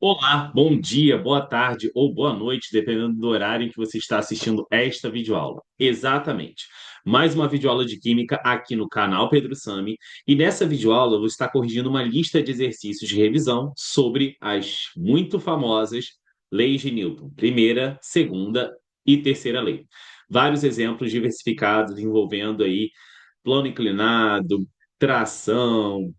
Olá, bom dia, boa tarde ou boa noite, dependendo do horário em que você está assistindo esta videoaula. Exatamente. Mais uma videoaula de Química aqui no canal Pedro Sami. E nessa videoaula eu vou estar corrigindo uma lista de exercícios de revisão sobre as muito famosas leis de Newton, primeira, segunda e terceira lei. Vários exemplos diversificados envolvendo aí plano inclinado, tração,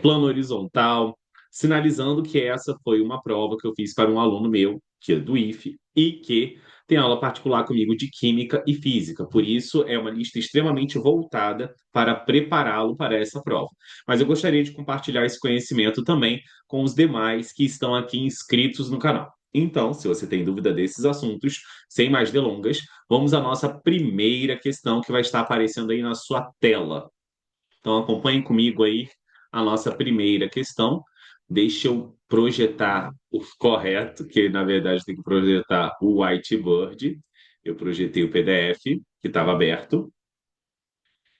plano horizontal, sinalizando que essa foi uma prova que eu fiz para um aluno meu, que é do IFE, e que tem aula particular comigo de Química e Física. Por isso, é uma lista extremamente voltada para prepará-lo para essa prova. Mas eu gostaria de compartilhar esse conhecimento também com os demais que estão aqui inscritos no canal. Então, se você tem dúvida desses assuntos, sem mais delongas, vamos à nossa primeira questão que vai estar aparecendo aí na sua tela. Então, acompanhe comigo aí a nossa primeira questão. Deixa eu projetar o correto, que na verdade tem que projetar o Whiteboard. Eu projetei o PDF, que estava aberto.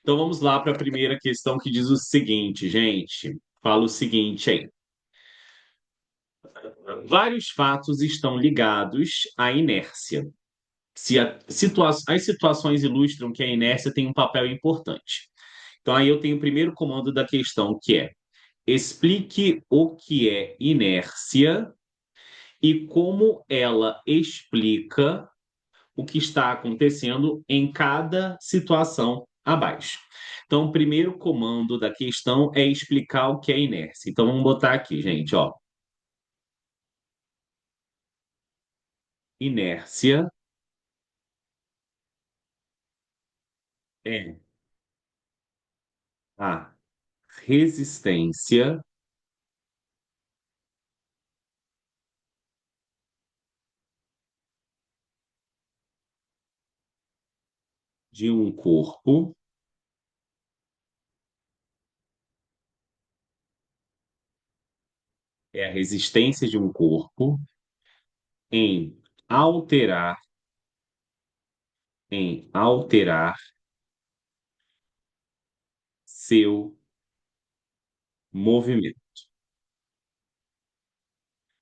Então, vamos lá para a primeira questão que diz o seguinte, gente. Fala o seguinte aí. Vários fatos estão ligados à inércia. Se as situações ilustram que a inércia tem um papel importante. Então, aí eu tenho o primeiro comando da questão, que é: explique o que é inércia e como ela explica o que está acontecendo em cada situação abaixo. Então, o primeiro comando da questão é explicar o que é inércia. Então, vamos botar aqui, gente, ó. Inércia é a resistência de um corpo, é a resistência de um corpo em alterar, em alterar seu movimento.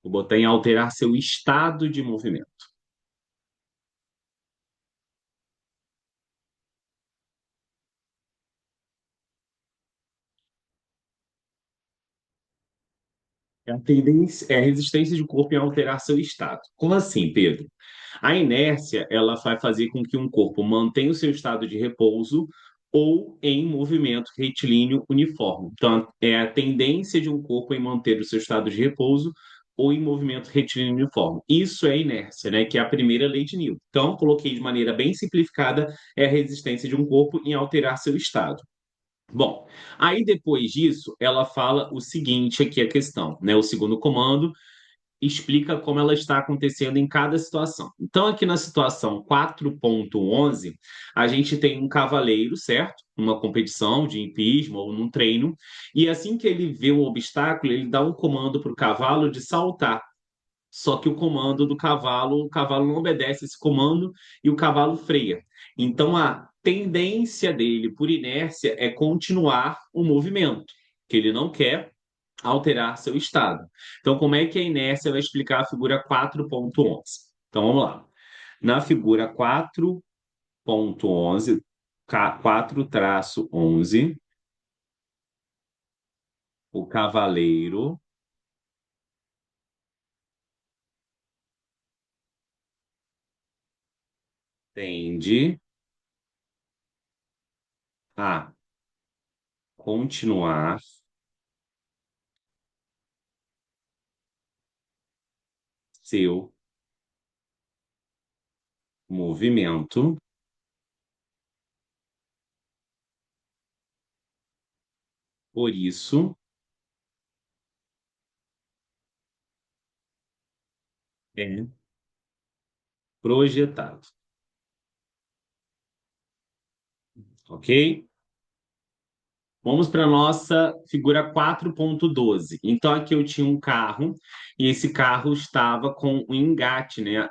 Vou botar em alterar seu estado de movimento. É a tendência, é a resistência do corpo em alterar seu estado. Como assim, Pedro? A inércia, ela vai fazer com que um corpo mantenha o seu estado de repouso ou em movimento retilíneo uniforme. Então, é a tendência de um corpo em manter o seu estado de repouso ou em movimento retilíneo uniforme. Isso é inércia, né? Que é a primeira lei de Newton. Então, coloquei de maneira bem simplificada, é a resistência de um corpo em alterar seu estado. Bom, aí depois disso, ela fala o seguinte aqui a questão, né? O segundo comando explica como ela está acontecendo em cada situação. Então, aqui na situação 4.11, a gente tem um cavaleiro, certo? Numa competição de hipismo ou num treino, e assim que ele vê um obstáculo, ele dá um comando para o cavalo de saltar. Só que o comando do cavalo, o cavalo não obedece esse comando e o cavalo freia. Então a tendência dele, por inércia, é continuar o movimento, que ele não quer alterar seu estado. Então, como é que a inércia vai explicar a figura 4.11? Então, vamos lá. Na figura 4.11, 4-11, o cavaleiro tende a continuar seu movimento, por isso é projetado, ok? Vamos para a nossa figura 4.12. Então, aqui eu tinha um carro e esse carro estava com um engate, né?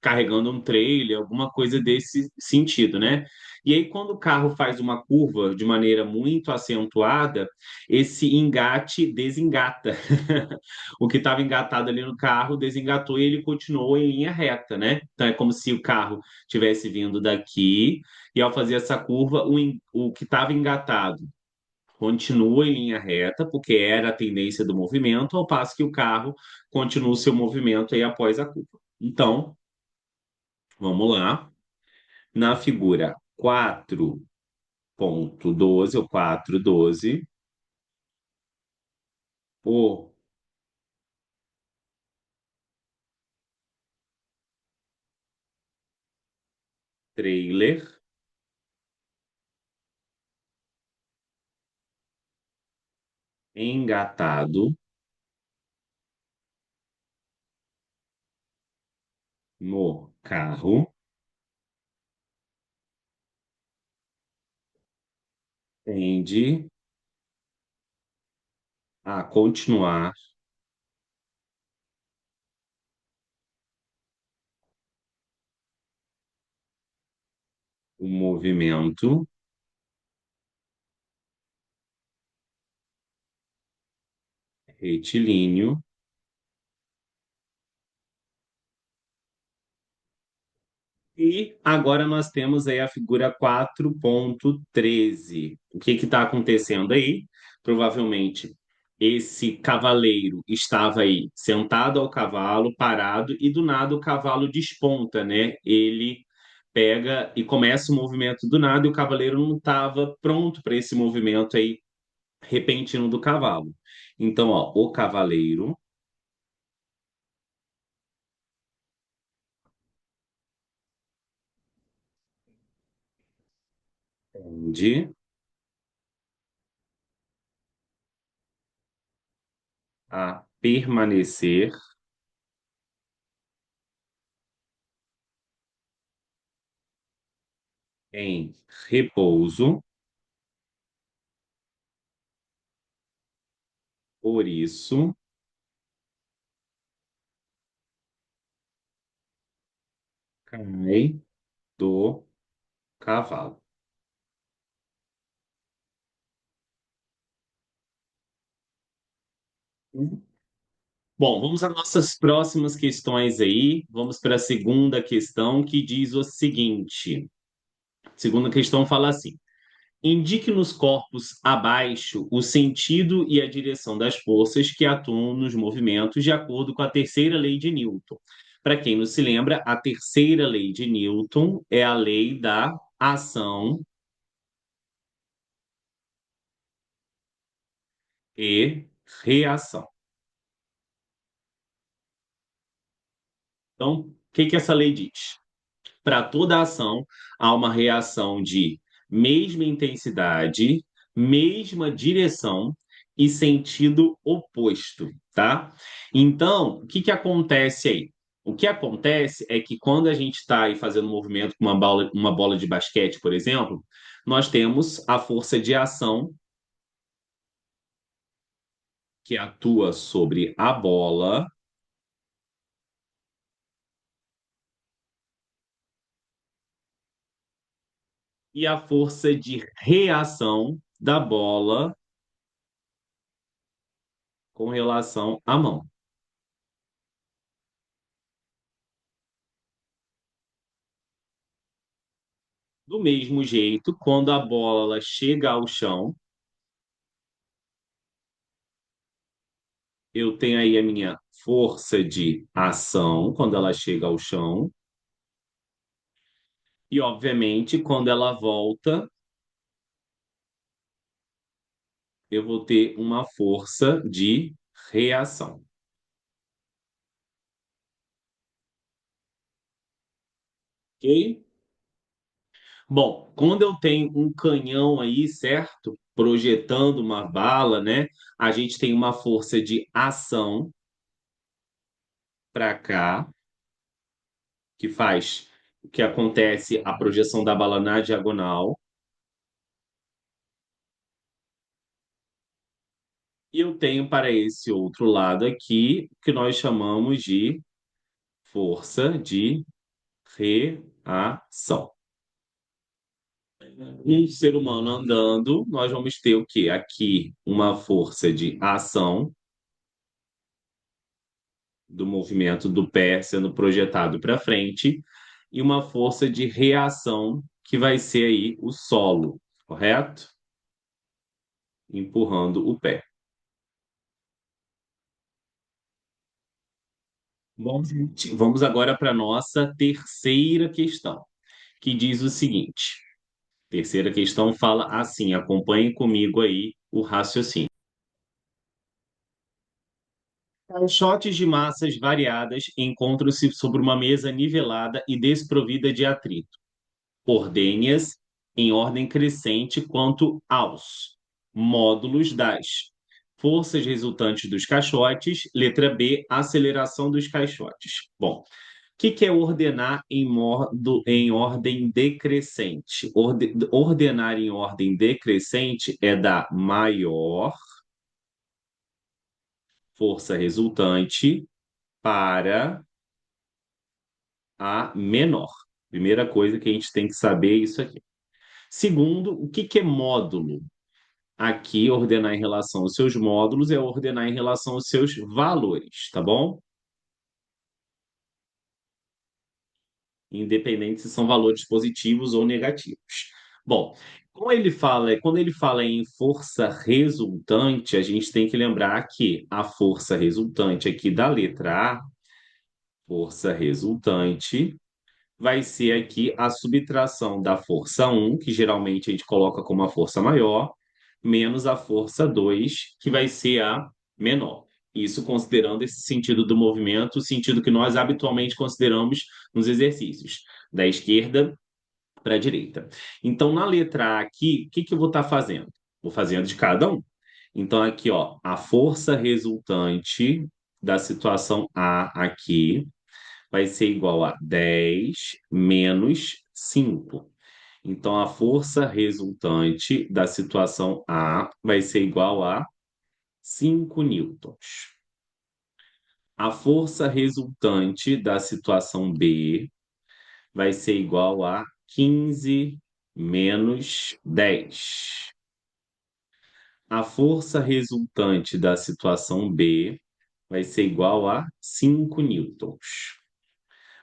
carregando um trailer, alguma coisa desse sentido, né? E aí, quando o carro faz uma curva de maneira muito acentuada, esse engate desengata. O que estava engatado ali no carro desengatou e ele continuou em linha reta, né? Então é como se o carro tivesse vindo daqui e ao fazer essa curva, o que estava engatado continua em linha reta, porque era a tendência do movimento, ao passo que o carro continua o seu movimento aí após a curva. Então, vamos lá. Na figura 4.12 ou 4.12, o trailer engatado no carro tende a continuar o movimento retilíneo. E agora nós temos aí a figura 4.13. O que está acontecendo aí? Provavelmente esse cavaleiro estava aí sentado ao cavalo, parado, e do nada o cavalo desponta, né? Ele pega e começa o movimento do nada e o cavaleiro não estava pronto para esse movimento aí repentino do cavalo. Então, ó, o cavaleiro tende a permanecer em repouso. Por isso, cai do cavalo. Bom, vamos às nossas próximas questões aí. Vamos para a segunda questão, que diz o seguinte: a segunda questão fala assim: indique nos corpos abaixo o sentido e a direção das forças que atuam nos movimentos de acordo com a terceira lei de Newton. Para quem não se lembra, a terceira lei de Newton é a lei da ação e reação. Então, o que que essa lei diz? Para toda ação, há uma reação de mesma intensidade, mesma direção e sentido oposto, tá? Então, o que que acontece aí? O que acontece é que quando a gente está aí fazendo um movimento com uma bola de basquete, por exemplo, nós temos a força de ação que atua sobre a bola e a força de reação da bola com relação à mão. Do mesmo jeito, quando a bola chega ao chão, eu tenho aí a minha força de ação quando ela chega ao chão, e obviamente, quando ela volta, eu vou ter uma força de reação. Ok? Bom, quando eu tenho um canhão aí, certo? Projetando uma bala, né? A gente tem uma força de ação para cá, que faz o que acontece a projeção da bala na diagonal. E eu tenho para esse outro lado aqui, que nós chamamos de força de. reação. Um ser humano andando, nós vamos ter o quê? Aqui uma força de ação do movimento do pé sendo projetado para frente e uma força de reação que vai ser aí o solo, correto? Empurrando o pé. Bom, gente, vamos agora para a nossa terceira questão, que diz o seguinte: terceira questão fala assim, acompanhe comigo aí o raciocínio. Caixotes de massas variadas encontram-se sobre uma mesa nivelada e desprovida de atrito. Ordene-as em ordem crescente quanto aos módulos das forças resultantes dos caixotes. Letra B, aceleração dos caixotes. Bom, o que é ordenar em ordem decrescente? Ordenar em ordem decrescente é da maior força resultante para a menor. Primeira coisa que a gente tem que saber é isso aqui. Segundo, o que é módulo? Aqui, ordenar em relação aos seus módulos é ordenar em relação aos seus valores, tá bom? Independente se são valores positivos ou negativos. Bom, quando ele fala em força resultante, a gente tem que lembrar que a força resultante aqui da letra A, força resultante, vai ser aqui a subtração da força 1, que geralmente a gente coloca como a força maior, menos a força 2, que vai ser a menor. Isso considerando esse sentido do movimento, o sentido que nós habitualmente consideramos nos exercícios, da esquerda para a direita. Então, na letra A aqui, o que eu vou estar fazendo? Vou fazendo de cada um. Então, aqui, ó, a força resultante da situação A aqui vai ser igual a 10 menos 5. Então, a força resultante da situação A vai ser igual a 5 newtons. A força resultante da situação B vai ser igual a 15 menos 10. A força resultante da situação B vai ser igual a 5 newtons.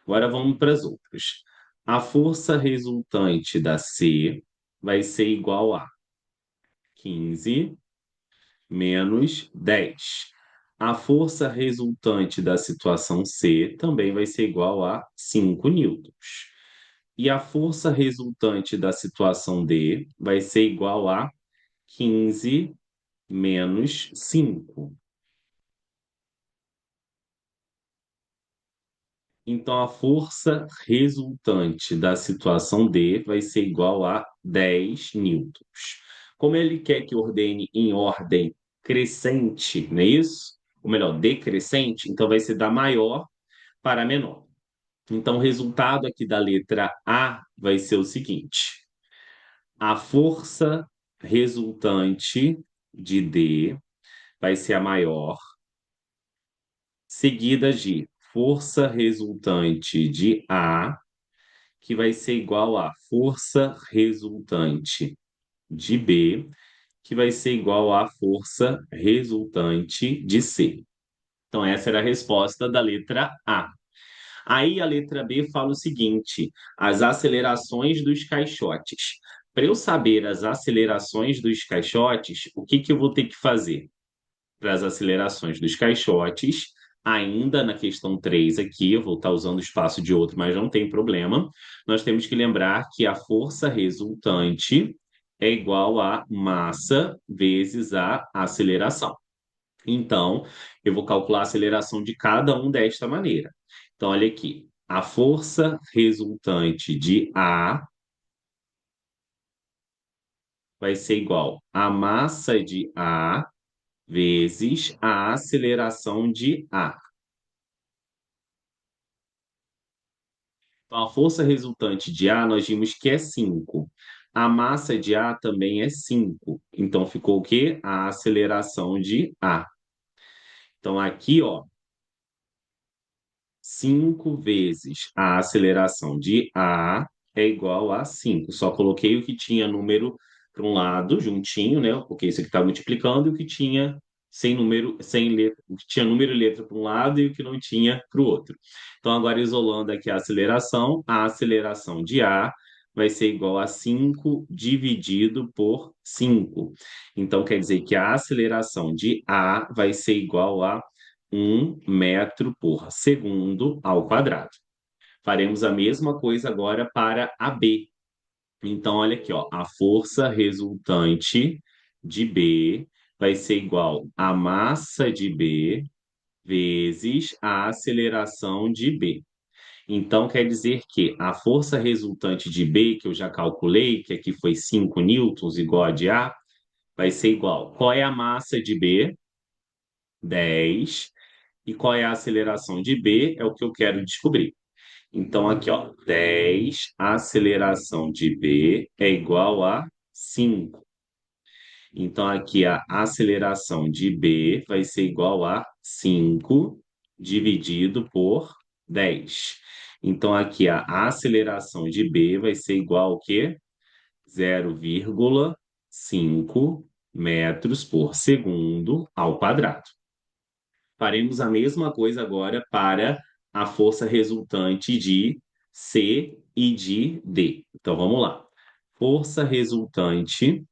Agora vamos para as outras. A força resultante da C vai ser igual a 15 menos 10. A força resultante da situação C também vai ser igual a 5 newtons. E a força resultante da situação D vai ser igual a 15 menos 5. Então, a força resultante da situação D vai ser igual a 10 newtons. Como ele quer que ordene em ordem crescente, não é isso? Ou melhor, decrescente, então vai ser da maior para a menor. Então, o resultado aqui da letra A vai ser o seguinte: a força resultante de D vai ser a maior, seguida de força resultante de A, que vai ser igual a força resultante de B, que vai ser igual à força resultante de C. Então, essa era a resposta da letra A. Aí a letra B fala o seguinte: as acelerações dos caixotes. Para eu saber as acelerações dos caixotes, o que eu vou ter que fazer? Para as acelerações dos caixotes, ainda na questão 3 aqui, eu vou estar usando o espaço de outro, mas não tem problema. Nós temos que lembrar que a força resultante é igual a massa vezes a aceleração. Então, eu vou calcular a aceleração de cada um desta maneira. Então, olha aqui. A força resultante de A vai ser igual a massa de A vezes a aceleração de A. Então, a força resultante de A, nós vimos que é 5. A massa de A também é 5. Então, ficou o quê? A aceleração de A. Então, aqui, ó, 5 vezes a aceleração de A é igual a 5. Só coloquei o que tinha número para um lado, juntinho, né? Porque isso aqui está multiplicando, e o que tinha sem número, sem letra, o que tinha número e letra para um lado e o que não tinha para o outro. Então, agora isolando aqui a aceleração de A vai ser igual a 5 dividido por 5. Então, quer dizer que a aceleração de A vai ser igual a 1 metro por segundo ao quadrado. Faremos a mesma coisa agora para a B. Então, olha aqui, ó, a força resultante de B vai ser igual à massa de B vezes a aceleração de B. Então, quer dizer que a força resultante de B, que eu já calculei, que aqui foi 5 newtons igual a de A, vai ser igual. Qual é a massa de B? 10. E qual é a aceleração de B? É o que eu quero descobrir. Então, aqui, ó, 10, a aceleração de B é igual a 5. Então, aqui a aceleração de B vai ser igual a 5 dividido por 10. Então, aqui a aceleração de B vai ser igual ao quê? 0,5 metros por segundo ao quadrado. Faremos a mesma coisa agora para a força resultante de C e de D. Então, vamos lá. Força resultante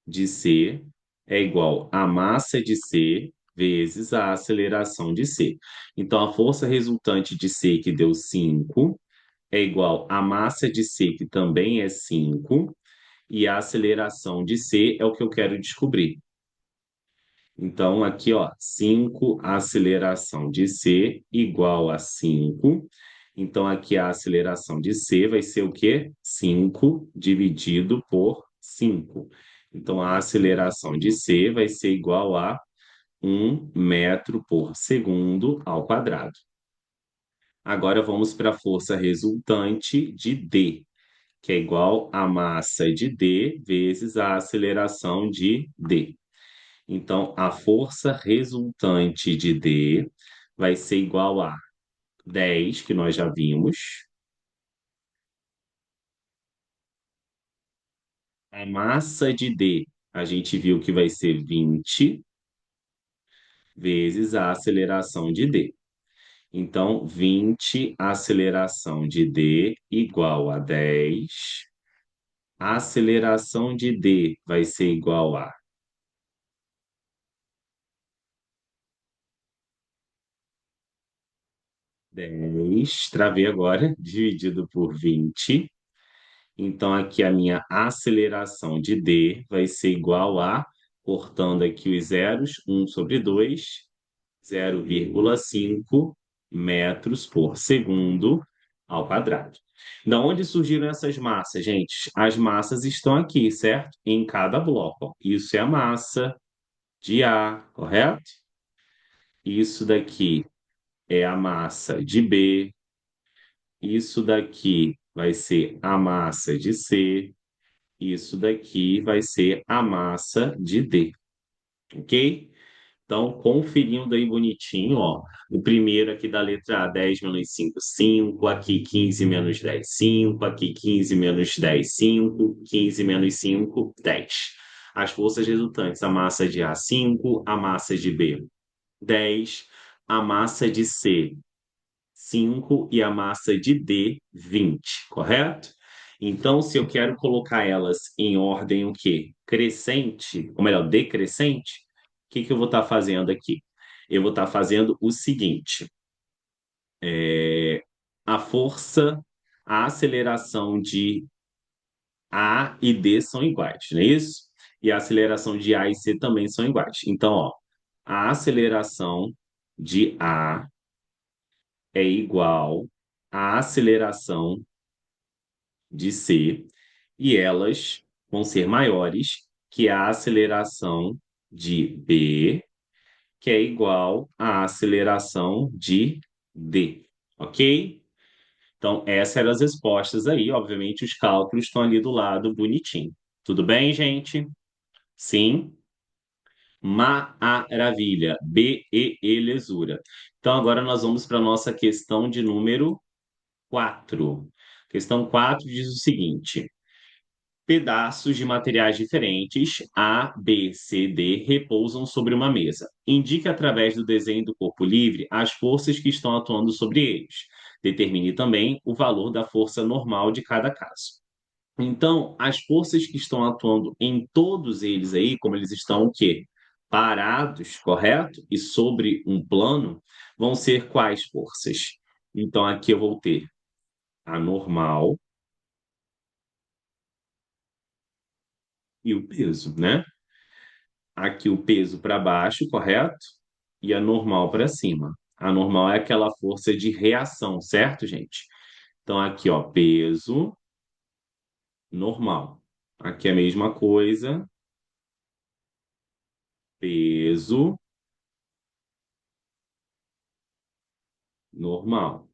de C é igual à massa de C vezes a aceleração de C. Então, a força resultante de C, que deu 5, é igual à massa de C, que também é 5, e a aceleração de C é o que eu quero descobrir. Então, aqui, ó, 5 aceleração de C igual a 5. Então, aqui a aceleração de C vai ser o quê? 5 dividido por 5. Então, a aceleração de C vai ser igual a 1 metro por segundo ao quadrado. Agora, vamos para a força resultante de D, que é igual a massa de D vezes a aceleração de D. Então, a força resultante de D vai ser igual a 10, que nós já vimos. A massa de D, a gente viu que vai ser 20 vezes a aceleração de D. Então, 20 aceleração de D igual a 10. A aceleração de D vai ser igual a 10, travei agora, dividido por 20. Então, aqui a minha aceleração de D vai ser igual a, cortando aqui os zeros, 1/2, 0,5 metros por segundo ao quadrado. Da onde surgiram essas massas, gente? As massas estão aqui, certo? Em cada bloco. Ó. Isso é a massa de A, correto? Isso daqui é a massa de B. Isso daqui vai ser a massa de C. Isso daqui vai ser a massa de D, ok? Então, conferindo aí bonitinho, ó. O primeiro aqui da letra A, 10 menos 5, 5. Aqui, 15 menos 10, 5. Aqui, 15 menos 10, 5. 15 menos 5, 10. As forças resultantes, a massa de A, 5. A massa de B, 10. A massa de C, 5 e a massa de D, 20, correto? Então, se eu quero colocar elas em ordem o quê? Crescente, ou melhor, decrescente, o que que eu vou estar fazendo aqui? Eu vou estar fazendo o seguinte: a força, a aceleração de A e D são iguais, não é isso? E a aceleração de A e C também são iguais. Então, ó, a aceleração de A é igual à aceleração de C, e elas vão ser maiores que a aceleração de B, que é igual à aceleração de D, ok? Então, essas eram as respostas aí. Obviamente, os cálculos estão ali do lado bonitinho. Tudo bem, gente? Sim? Maravilha. B, E, lesura. Então, agora nós vamos para a nossa questão de número 4. Questão 4 diz o seguinte: pedaços de materiais diferentes, A, B, C, D, repousam sobre uma mesa. Indique através do desenho do corpo livre as forças que estão atuando sobre eles. Determine também o valor da força normal de cada caso. Então, as forças que estão atuando em todos eles aí, como eles estão o quê? Parados, correto? E sobre um plano, vão ser quais forças? Então, aqui eu vou ter a normal e o peso, né? Aqui o peso para baixo, correto? E a normal para cima. A normal é aquela força de reação, certo, gente? Então, aqui, ó, peso, normal. Aqui é a mesma coisa, peso, normal.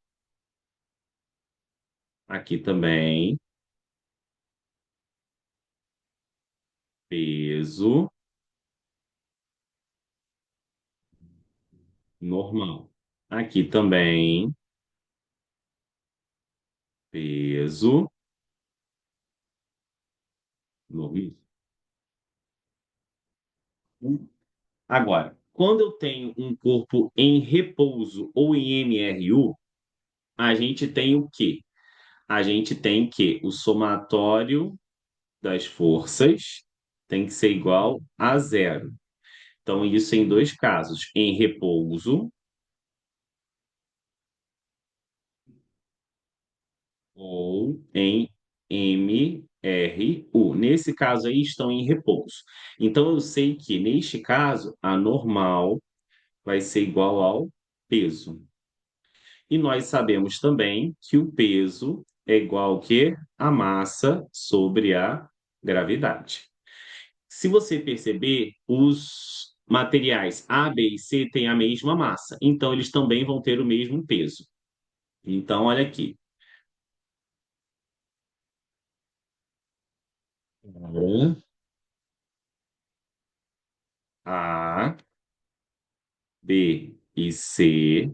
Aqui também, peso, normal. Aqui também, peso, normal. Agora, quando eu tenho um corpo em repouso ou em MRU, a gente tem o quê? A gente tem que o somatório das forças tem que ser igual a zero. Então, isso em dois casos, em repouso ou em MRU. Nesse caso aí, estão em repouso. Então, eu sei que, neste caso, a normal vai ser igual ao peso. E nós sabemos também que o peso é igual ao quê? A massa sobre a gravidade. Se você perceber, os materiais A, B e C têm a mesma massa, então eles também vão ter o mesmo peso. Então, olha aqui. A, B e C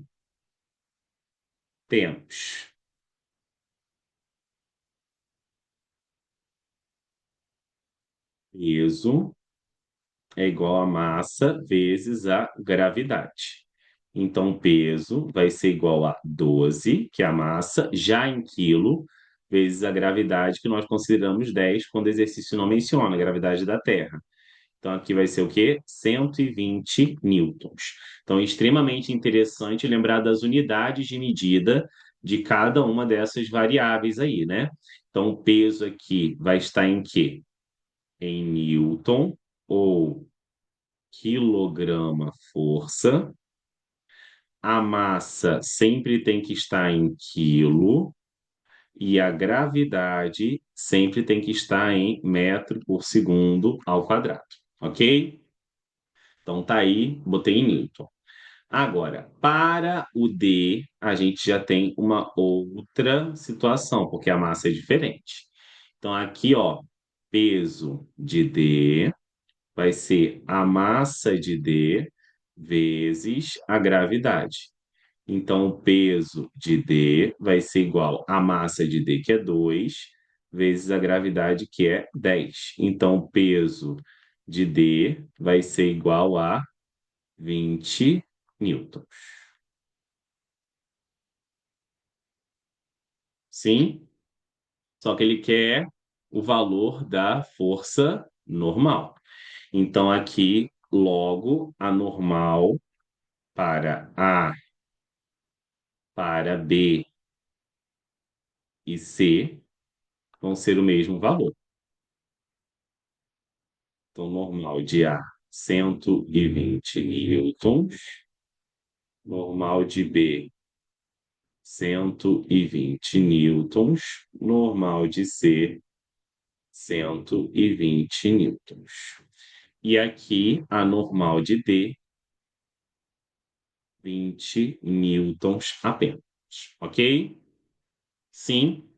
temos peso é igual a massa vezes a gravidade. Então, peso vai ser igual a 12, que é a massa, já em quilo, vezes a gravidade, que nós consideramos 10 quando o exercício não menciona a gravidade da Terra. Então, aqui vai ser o quê? 120 newtons. Então, é extremamente interessante lembrar das unidades de medida de cada uma dessas variáveis aí, né? Então, o peso aqui vai estar em quê? Em newton ou quilograma força. A massa sempre tem que estar em quilo e a gravidade sempre tem que estar em metro por segundo ao quadrado, ok? Então tá aí, botei em newton. Agora, para o D, a gente já tem uma outra situação, porque a massa é diferente. Então aqui, ó, peso de D vai ser a massa de D vezes a gravidade. Então, o peso de D vai ser igual à massa de D, que é 2, vezes a gravidade, que é 10. Então, o peso de D vai ser igual a 20 newtons. Sim? Só que ele quer o valor da força normal. Então, aqui, logo, a normal para A, para B e C vão ser o mesmo valor. Então, normal de A, 120 newtons. Normal de B, 120 newtons. Normal de C, 120 newtons. E aqui, a normal de D, 20 newtons apenas. Ok? Sim?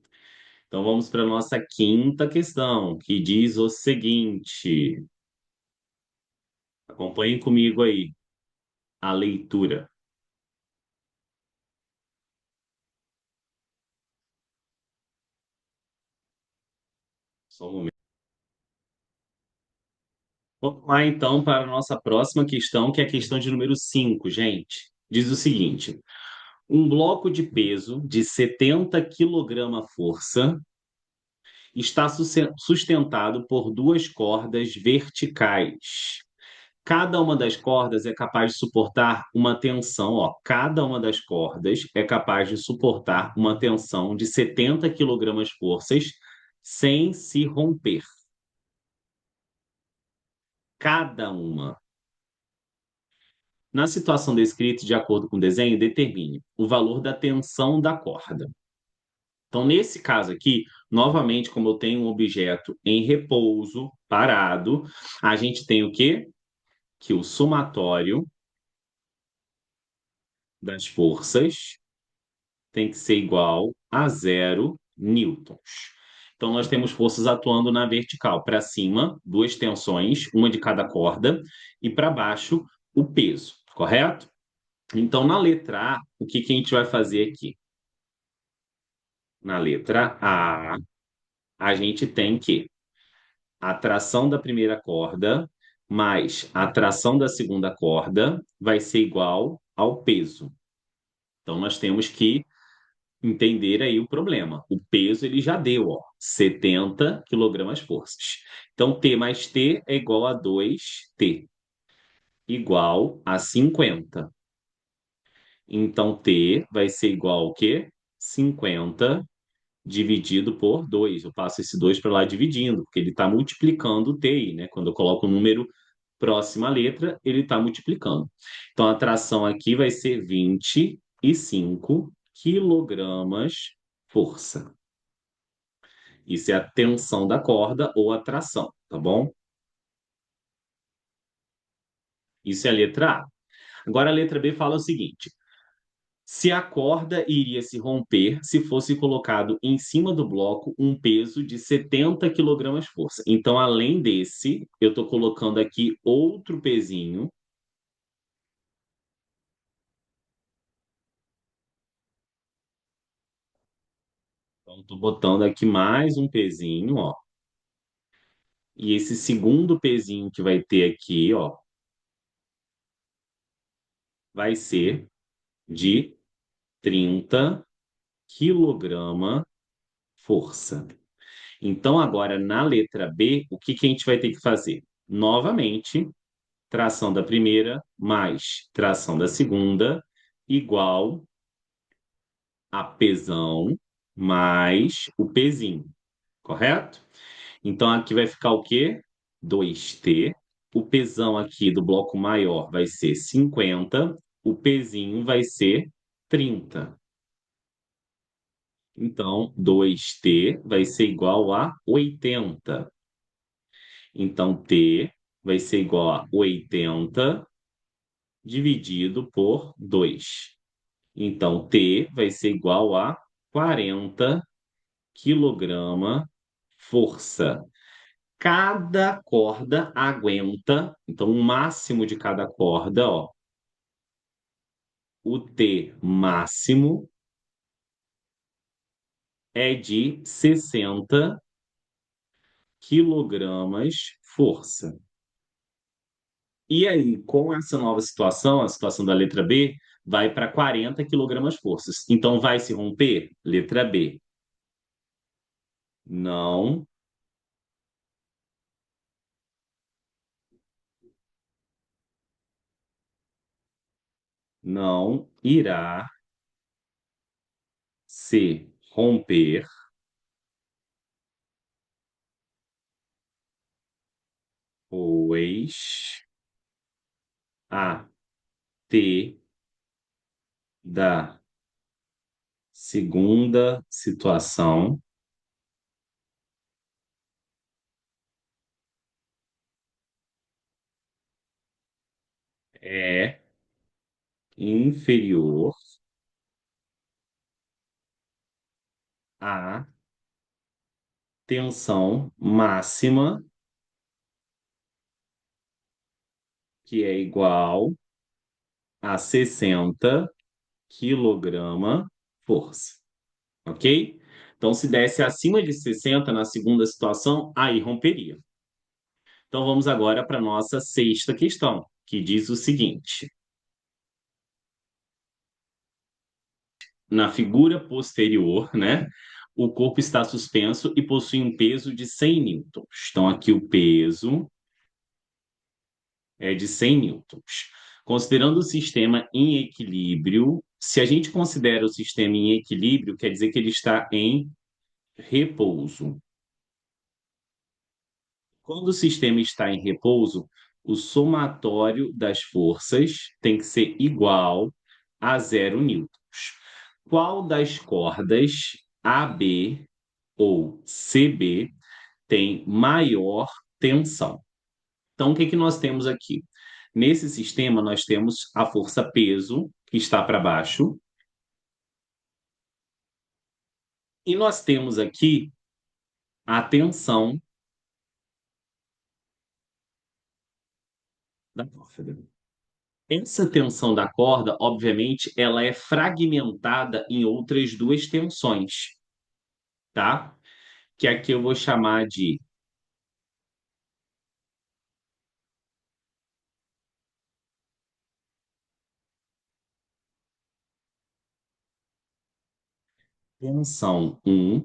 Então, vamos para a nossa quinta questão, que diz o seguinte. Acompanhem comigo aí a leitura. Só um momento. Vamos lá então para a nossa próxima questão, que é a questão de número 5, gente. Diz o seguinte: um bloco de peso de 70 kg-força está sustentado por duas cordas verticais. Cada uma das cordas é capaz de suportar uma tensão, ó, cada uma das cordas é capaz de suportar uma tensão de 70 kg-forças sem se romper. Cada uma. Na situação descrita, de acordo com o desenho, determine o valor da tensão da corda. Então, nesse caso aqui, novamente, como eu tenho um objeto em repouso, parado, a gente tem o quê? Que o somatório das forças tem que ser igual a 0 newtons. Então, nós temos forças atuando na vertical. Para cima, duas tensões, uma de cada corda, e para baixo, o peso, correto? Então, na letra A, o que que a gente vai fazer aqui? Na letra A gente tem que a tração da primeira corda mais a tração da segunda corda vai ser igual ao peso. Então, nós temos que entender aí o problema. O peso ele já deu, ó, 70 kg-forças. Então, T mais T é igual a 2T, igual a 50. Então, T vai ser igual ao quê? 50 dividido por 2. Eu passo esse 2 para lá dividindo, porque ele está multiplicando o TI, né? Quando eu coloco o número próximo à letra, ele está multiplicando. Então, a tração aqui vai ser 25 quilogramas força. Isso é a tensão da corda ou a tração, tá bom? Isso é a letra A. Agora a letra B fala o seguinte: se a corda iria se romper se fosse colocado em cima do bloco um peso de 70 kg-força. Então, além desse, eu estou colocando aqui outro pezinho. Então, estou botando aqui mais um pezinho, ó. E esse segundo pezinho que vai ter aqui, ó, vai ser de 30 kg força. Então, agora na letra B, o que que a gente vai ter que fazer? Novamente, tração da primeira mais tração da segunda, igual a pesão mais o pezinho, correto? Então aqui vai ficar o quê? 2T. O pesão aqui do bloco maior vai ser 50, o pezinho vai ser 30. Então 2T vai ser igual a 80. Então T vai ser igual a 80 dividido por 2. Então, T vai ser igual a 40 quilograma força. Cada corda aguenta, então o máximo de cada corda, ó, o T máximo é de 60 quilogramas força. E aí, com essa nova situação, a situação da letra B, vai para 40 quilogramas forças. Então, vai se romper? Letra B. Não, não irá se romper, pois a T da segunda situação é inferior à tensão máxima que é igual a 60 quilograma força, ok? Então, se desse acima de 60 na segunda situação, aí romperia. Então, vamos agora para a nossa sexta questão, que diz o seguinte: na figura posterior, né, o corpo está suspenso e possui um peso de 100 newtons. Então, aqui o peso é de 100 newtons. Considerando o sistema em equilíbrio, se a gente considera o sistema em equilíbrio, quer dizer que ele está em repouso. Quando o sistema está em repouso, o somatório das forças tem que ser igual a 0 newtons. Qual das cordas AB ou CB tem maior tensão? Então, o que que nós temos aqui? Nesse sistema, nós temos a força peso, que está para baixo, e nós temos aqui a tensão da corda. Essa tensão da corda, obviamente, ela é fragmentada em outras duas tensões, tá? Que aqui eu vou chamar de tensão um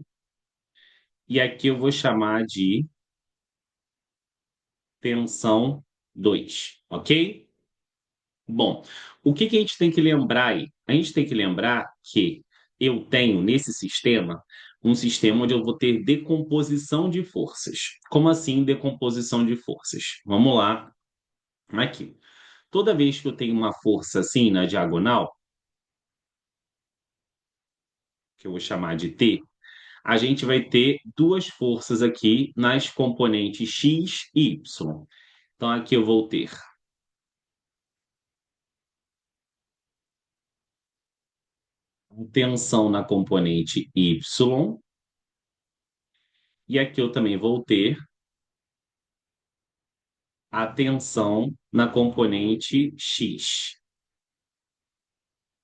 e aqui eu vou chamar de tensão 2, ok? Bom, o que que a gente tem que lembrar aí? A gente tem que lembrar que eu tenho nesse sistema um sistema onde eu vou ter decomposição de forças. Como assim decomposição de forças? Vamos lá, aqui. Toda vez que eu tenho uma força assim na diagonal, que eu vou chamar de T, a gente vai ter duas forças aqui nas componentes x e y. Então aqui eu vou ter tensão na componente y e aqui eu também vou ter a tensão na componente x.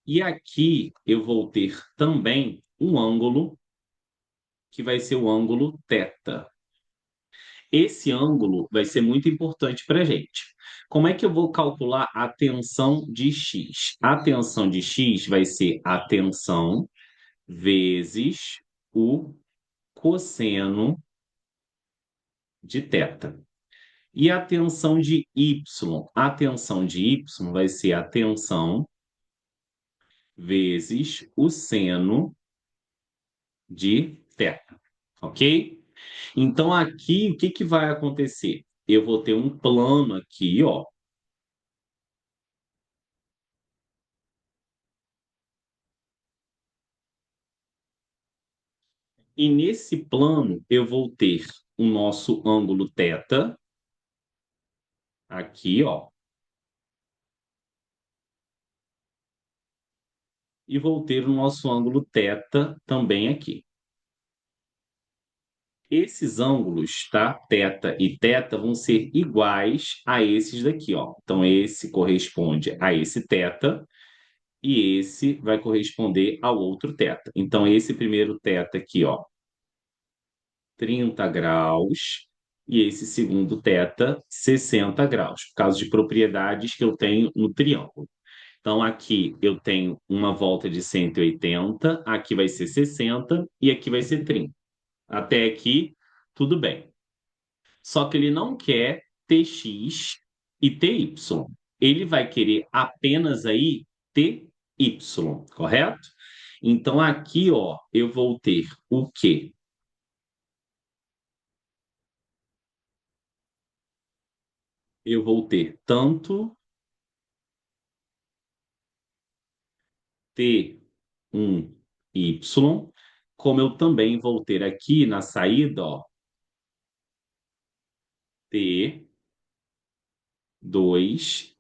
E aqui eu vou ter também um ângulo que vai ser o ângulo θ. Esse ângulo vai ser muito importante para a gente. Como é que eu vou calcular a tensão de x? A tensão de x vai ser a tensão vezes o cosseno de θ. E a tensão de y? A tensão de y vai ser a tensão vezes o seno de θ, ok? Então, aqui, o que que vai acontecer? Eu vou ter um plano aqui, ó. E nesse plano, eu vou ter o nosso ângulo θ, aqui, ó. E vou ter o nosso ângulo θ também aqui. Esses ângulos, tá? Θ e θ vão ser iguais a esses daqui, ó. Então, esse corresponde a esse θ e esse vai corresponder ao outro θ. Então, esse primeiro θ aqui, ó, 30 graus, e esse segundo θ, 60 graus, por causa de propriedades que eu tenho no triângulo. Então, aqui eu tenho uma volta de 180, aqui vai ser 60 e aqui vai ser 30. Até aqui, tudo bem. Só que ele não quer Tx e Ty. Ele vai querer apenas aí Ty, correto? Então, aqui, ó, eu vou ter o quê? Eu vou ter tanto T1y, como eu também vou ter aqui na saída, ó, T2y,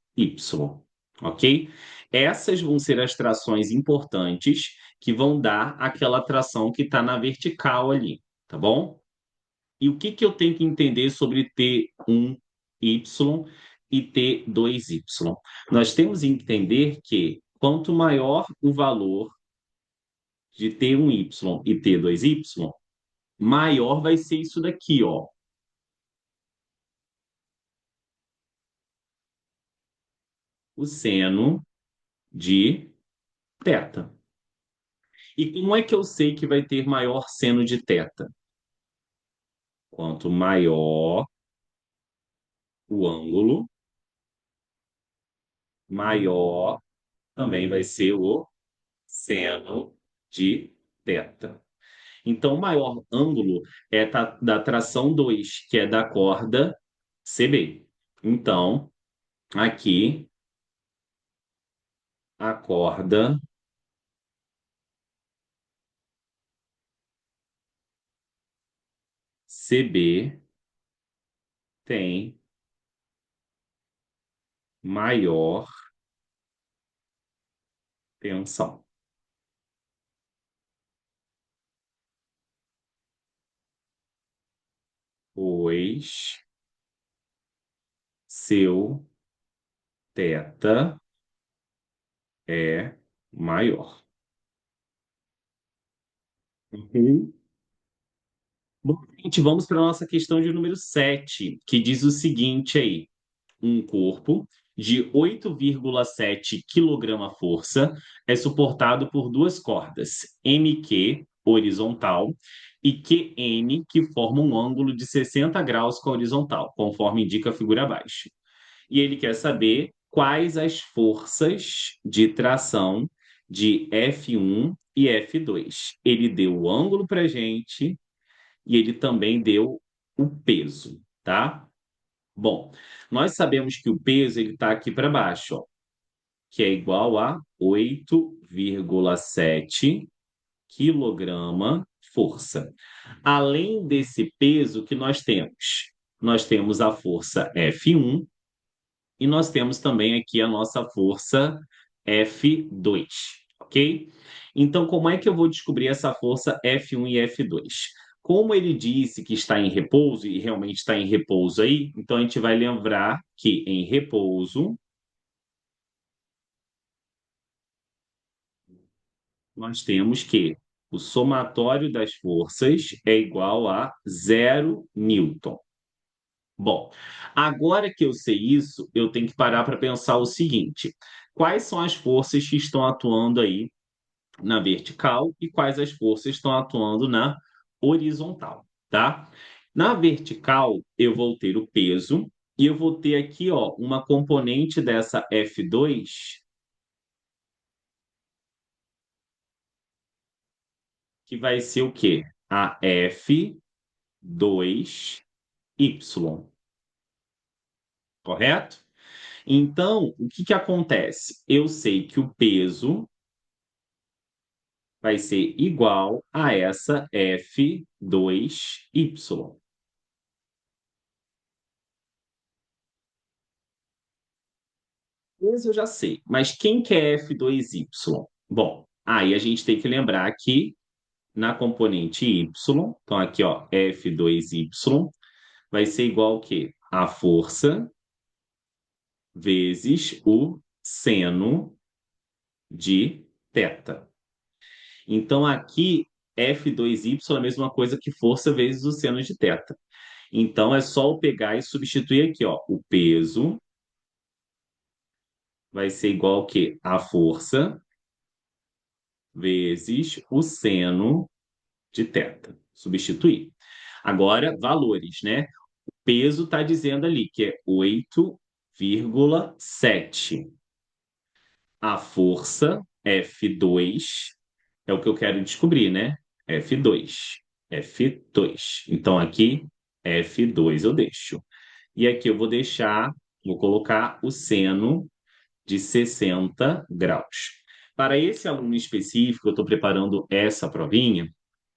ok? Essas vão ser as trações importantes que vão dar aquela tração que está na vertical ali, tá bom? E o que que eu tenho que entender sobre T1y e T2Y. Nós temos que entender que quanto maior o valor de T1Y e T2Y, maior vai ser isso daqui, ó. O seno de θ. E como é que eu sei que vai ter maior seno de θ? Quanto maior o ângulo, maior também vai ser o seno de θ. Então, o maior ângulo é da tração 2, que é da corda CB. Então, aqui, a corda CB tem maior tensão, pois seu θ é maior. Uhum. Bom, gente, vamos para a nossa questão de número 7, que diz o seguinte aí: um corpo de 8,7 kg-força é suportado por duas cordas, MQ, horizontal, e QN, que formam um ângulo de 60 graus com a horizontal, conforme indica a figura abaixo. E ele quer saber quais as forças de tração de F1 e F2. Ele deu o ângulo para a gente e ele também deu o peso, tá? Bom, nós sabemos que o peso ele está aqui para baixo, ó, que é igual a 8,7 quilograma força. Além desse peso que nós temos a força F1 e nós temos também aqui a nossa força F2, ok? Então, como é que eu vou descobrir essa força F1 e F2? Como ele disse que está em repouso, e realmente está em repouso aí, então a gente vai lembrar que em repouso nós temos que o somatório das forças é igual a 0 newton. Bom, agora que eu sei isso, eu tenho que parar para pensar o seguinte: quais são as forças que estão atuando aí na vertical e quais as forças estão atuando na horizontal, tá? Na vertical, eu vou ter o peso e eu vou ter aqui, ó, uma componente dessa F2 que vai ser o quê? A F2Y, correto? Então, o que que acontece? Eu sei que o peso vai ser igual a essa F2Y. Peso eu já sei, mas quem que é F2Y? Bom, aí a gente tem que lembrar que na componente Y, então aqui ó, F2Y vai ser igual ao quê? A força vezes o seno de θ. Então aqui F2Y é a mesma coisa que força vezes o seno de θ. Então é só eu pegar e substituir aqui, ó, o peso vai ser igual ao quê? A força vezes o seno de θ. Substituir. Agora, valores, né? O peso está dizendo ali que é 8,7. A força, F2, é o que eu quero descobrir, né? F2. F2. Então, aqui, F2 eu deixo. E aqui eu vou colocar o seno de 60 graus. Para esse aluno específico, eu estou preparando essa provinha,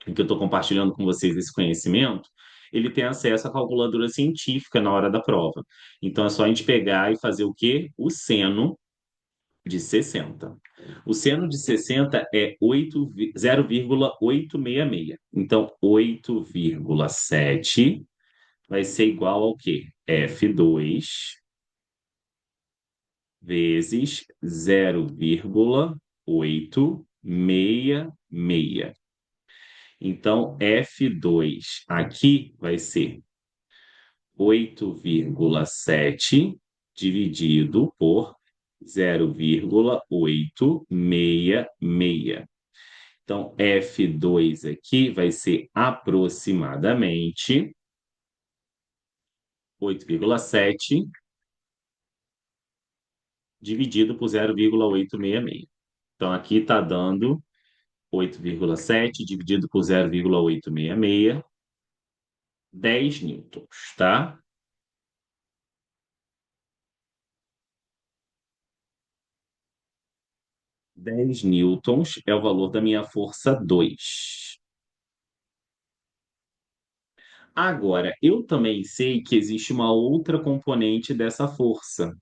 em que eu estou compartilhando com vocês esse conhecimento, ele tem acesso à calculadora científica na hora da prova. Então é só a gente pegar e fazer o quê? O seno de 60. O seno de 60 é 0,866. Então, 8,7 vai ser igual ao quê? F2 vezes 0,866. Então, F2 aqui vai ser 8,7 dividido por 0,866. Então, F2 aqui vai ser aproximadamente 8,7 dividido por 0,866. Então, aqui está dando 8,7 dividido por 0,866, 10 newtons, tá? 10 newtons é o valor da minha força 2. Agora, eu também sei que existe uma outra componente dessa força,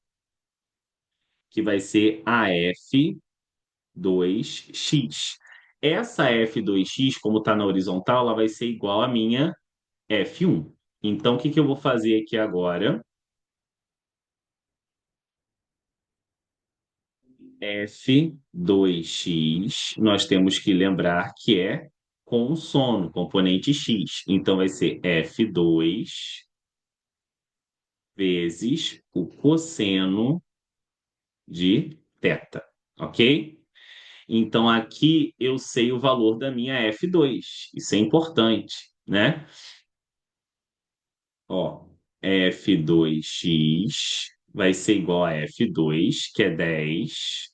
que vai ser a F2x. Essa F2x, como está na horizontal, ela vai ser igual à minha F1. Então, o que que eu vou fazer aqui agora? F2x, nós temos que lembrar que é consono, componente x. Então, vai ser F2 vezes o cosseno de θ, ok? Então, aqui eu sei o valor da minha F2. Isso é importante, né? Ó, F2x vai ser igual a F2, que é 10,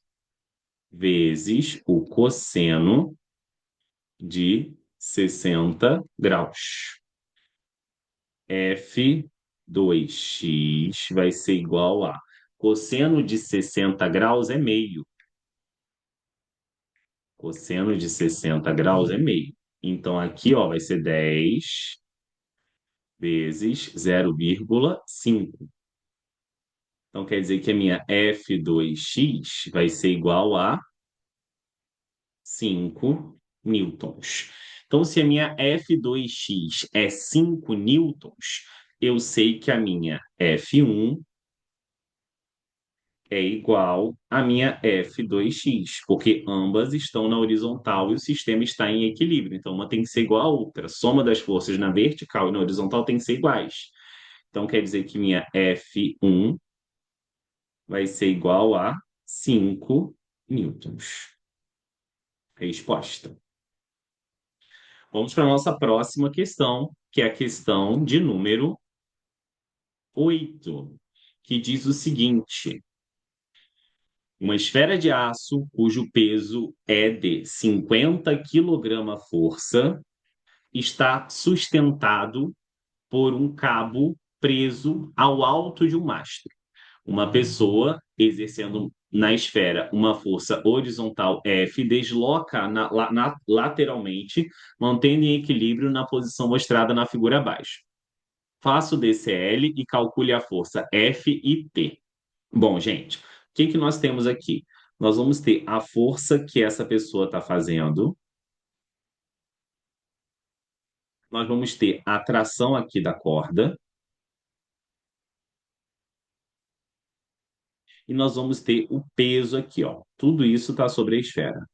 vezes o cosseno de 60 graus. F2x vai ser igual a cosseno de 60 graus é meio. Cosseno de 60 graus é meio. Então, aqui, ó, vai ser 10 vezes 0,5. Então, quer dizer que a minha F2x vai ser igual a 5 newtons. Então, se a minha F2x é 5 newtons, eu sei que a minha F1 é igual à minha F2x, porque ambas estão na horizontal e o sistema está em equilíbrio. Então, uma tem que ser igual à outra. A soma das forças na vertical e na horizontal tem que ser iguais. Então, quer dizer que minha F1 vai ser igual a 5 newtons. Resposta. Vamos para a nossa próxima questão, que é a questão de número 8, que diz o seguinte: uma esfera de aço cujo peso é de 50 kg-força está sustentado por um cabo preso ao alto de um mastro. Uma pessoa exercendo na esfera uma força horizontal F desloca lateralmente, mantendo em equilíbrio na posição mostrada na figura abaixo. Faça o DCL e calcule a força F e T. Bom, gente, o que que nós temos aqui? Nós vamos ter a força que essa pessoa está fazendo, nós vamos ter a tração aqui da corda, e nós vamos ter o peso aqui, ó. Tudo isso está sobre a esfera,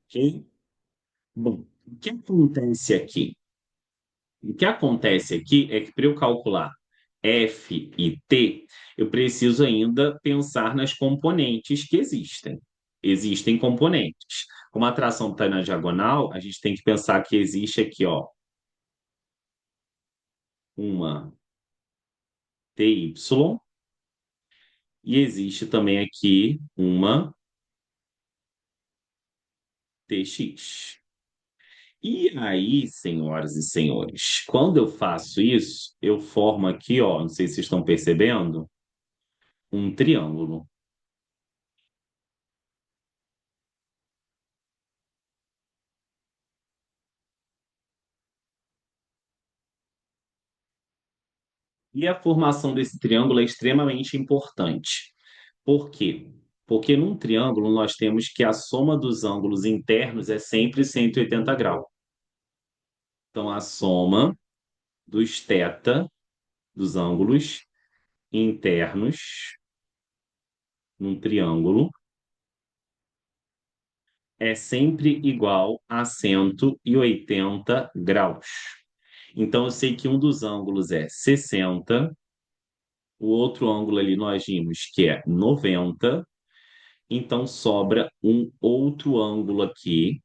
ok? Bom, o que acontece aqui? O que acontece aqui é que para eu calcular F e T, eu preciso ainda pensar nas componentes que existem. Existem componentes. Como a tração está na diagonal, a gente tem que pensar que existe aqui, ó, uma TY e existe também aqui uma TX. E aí, senhoras e senhores, quando eu faço isso, eu formo aqui, ó, não sei se vocês estão percebendo, um triângulo. E a formação desse triângulo é extremamente importante. Por quê? Porque num triângulo nós temos que a soma dos ângulos internos é sempre 180 graus. Então, a soma dos θ, dos ângulos, internos num triângulo é sempre igual a 180 graus. Então, eu sei que um dos ângulos é 60, o outro ângulo ali nós vimos que é 90, então sobra um outro ângulo aqui,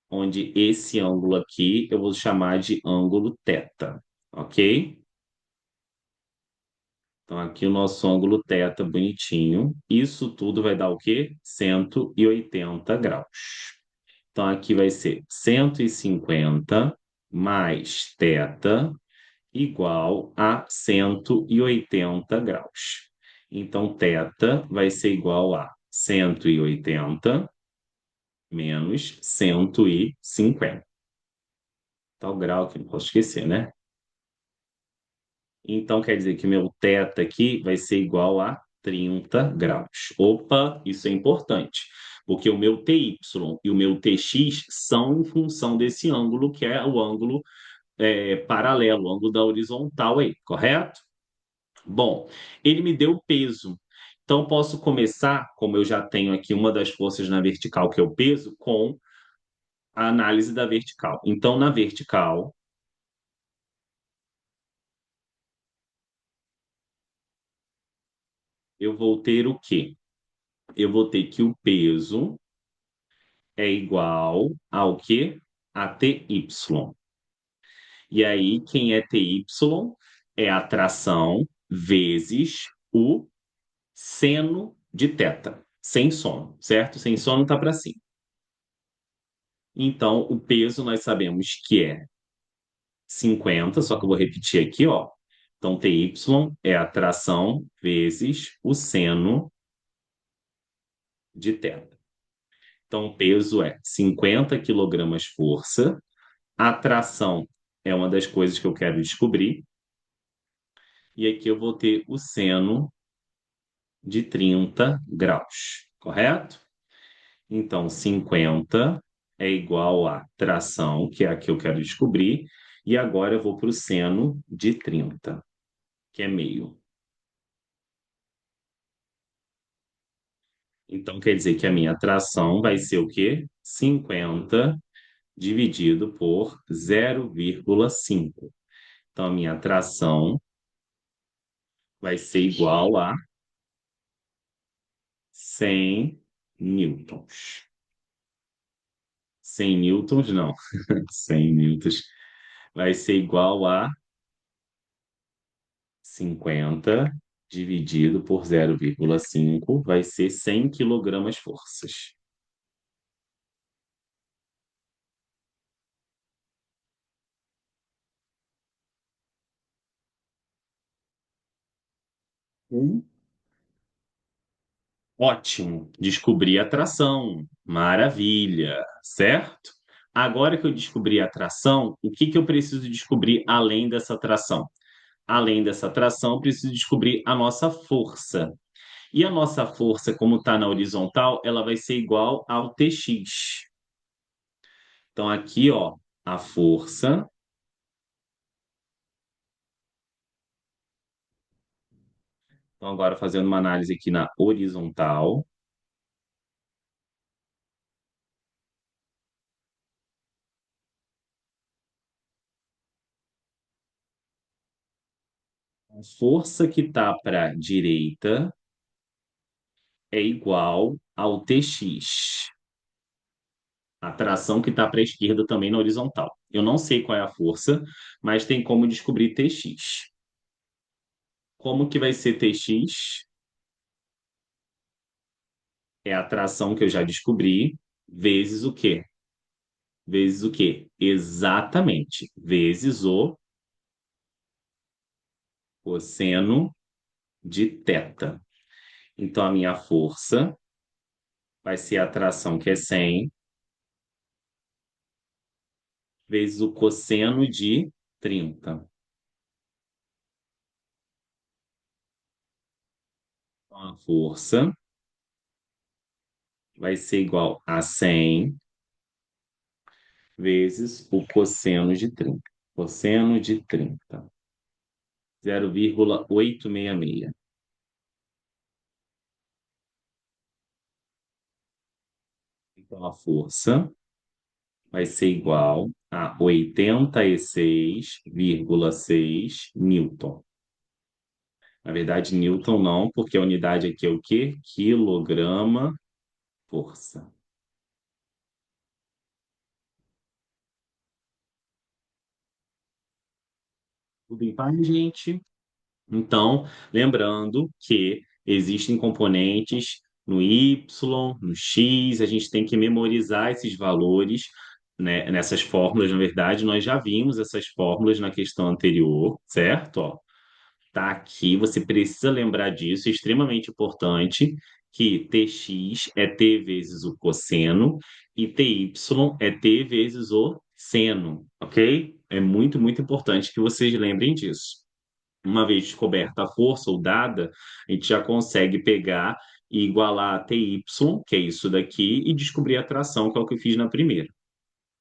onde esse ângulo aqui eu vou chamar de ângulo θ, ok? Então, aqui o nosso ângulo θ bonitinho. Isso tudo vai dar o quê? 180 graus. Então, aqui vai ser 150 mais θ igual a 180 graus. Então, θ vai ser igual a 180 menos 150. Tal grau que não posso esquecer, né? Então, quer dizer que meu θ aqui vai ser igual a 30 graus. Opa, isso é importante, porque o meu TY e o meu TX são em função desse ângulo, que é o ângulo paralelo, o ângulo da horizontal aí, correto? Bom, ele me deu peso. Então, posso começar, como eu já tenho aqui uma das forças na vertical, que é o peso, com a análise da vertical. Então, na vertical, eu vou ter o quê? Eu vou ter que o peso é igual ao quê? A TY. E aí, quem é TY é a tração vezes o seno de θ, sem sono, certo? Sem sono tá para cima. Então, o peso nós sabemos que é 50, só que eu vou repetir aqui, ó. Então, TY é a tração vezes o seno de θ. Então, o peso é 50 quilogramas força. A tração é uma das coisas que eu quero descobrir. E aqui eu vou ter o seno de 30 graus, correto? Então, 50 é igual a tração, que é a que eu quero descobrir, e agora eu vou para o seno de 30, que é meio. Então, quer dizer que a minha tração vai ser o quê? 50 dividido por 0,5. Então, a minha tração vai ser igual a 100 newtons. 100 newtons, não. 100 newtons vai ser igual a 50 dividido por 0,5 vai ser 100 quilogramas forças. Ótimo, descobri a tração. Maravilha, certo? Agora que eu descobri a tração, o que que eu preciso descobrir além dessa tração? Além dessa tração, eu preciso descobrir a nossa força. E a nossa força, como está na horizontal, ela vai ser igual ao Tx. Então, aqui, ó, a força. Então, agora fazendo uma análise aqui na horizontal. A força que está para a direita é igual ao Tx. A tração que está para a esquerda também na horizontal. Eu não sei qual é a força, mas tem como descobrir Tx. Como que vai ser Tx? É a tração que eu já descobri, vezes o quê? Vezes o quê? Exatamente. Vezes o cosseno de θ. Então, a minha força vai ser a tração, que é 100, vezes o cosseno de 30. Então, a força vai ser igual a 100 vezes o cosseno de 30. Cosseno de 30. 0,866. Então, a força vai ser igual a 86,6 newton. Na verdade, newton não, porque a unidade aqui é o quê? Quilograma força. Tudo em paz, gente? Então, lembrando que existem componentes no Y, no X, a gente tem que memorizar esses valores, né, nessas fórmulas, na verdade, nós já vimos essas fórmulas na questão anterior, certo? Ó, tá aqui, você precisa lembrar disso, é extremamente importante que Tx é t vezes o cosseno e Ty é t vezes o seno, ok? É muito, muito importante que vocês lembrem disso. Uma vez descoberta a força ou dada, a gente já consegue pegar e igualar a TY, que é isso daqui, e descobrir a tração, que é o que eu fiz na primeira.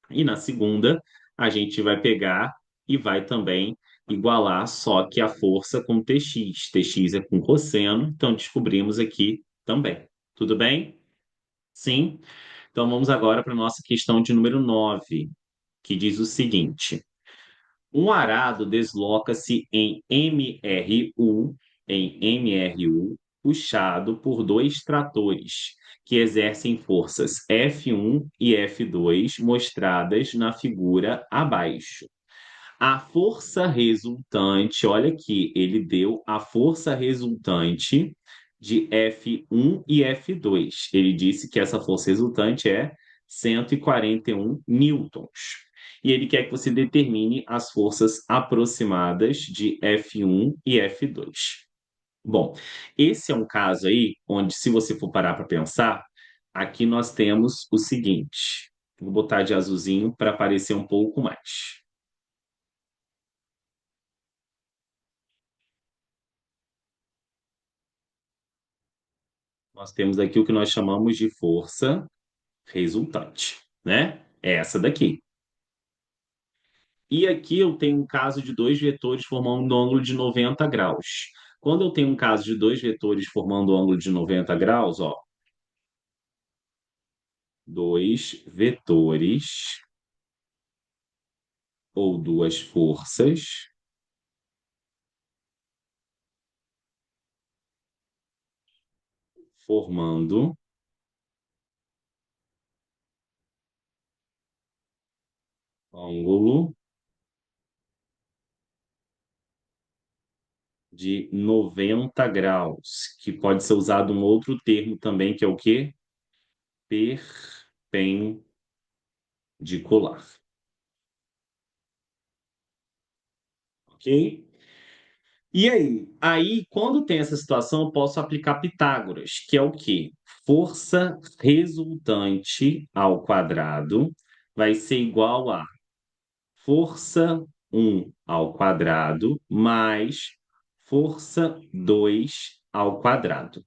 E na segunda, a gente vai pegar e vai também igualar só que a força com Tx. Tx é com cosseno, então descobrimos aqui também. Tudo bem? Sim? Então vamos agora para a nossa questão de número 9, que diz o seguinte: um arado desloca-se em MRU, puxado por dois tratores, que exercem forças F1 e F2, mostradas na figura abaixo. A força resultante, olha aqui, ele deu a força resultante de F1 e F2. Ele disse que essa força resultante é 141 newtons. E ele quer que você determine as forças aproximadas de F1 e F2. Bom, esse é um caso aí onde, se você for parar para pensar, aqui nós temos o seguinte. Vou botar de azulzinho para aparecer um pouco mais. Nós temos aqui o que nós chamamos de força resultante, né? É essa daqui. E aqui eu tenho um caso de dois vetores formando um ângulo de 90 graus. Quando eu tenho um caso de dois vetores formando um ângulo de 90 graus, ó, dois vetores ou duas forças formando ângulo de 90 graus, que pode ser usado um outro termo também, que é o quê? Perpendicular. Ok? E aí? Aí, quando tem essa situação, eu posso aplicar Pitágoras, que é o quê? Força resultante ao quadrado vai ser igual a força 1 ao quadrado mais força 2 ao quadrado.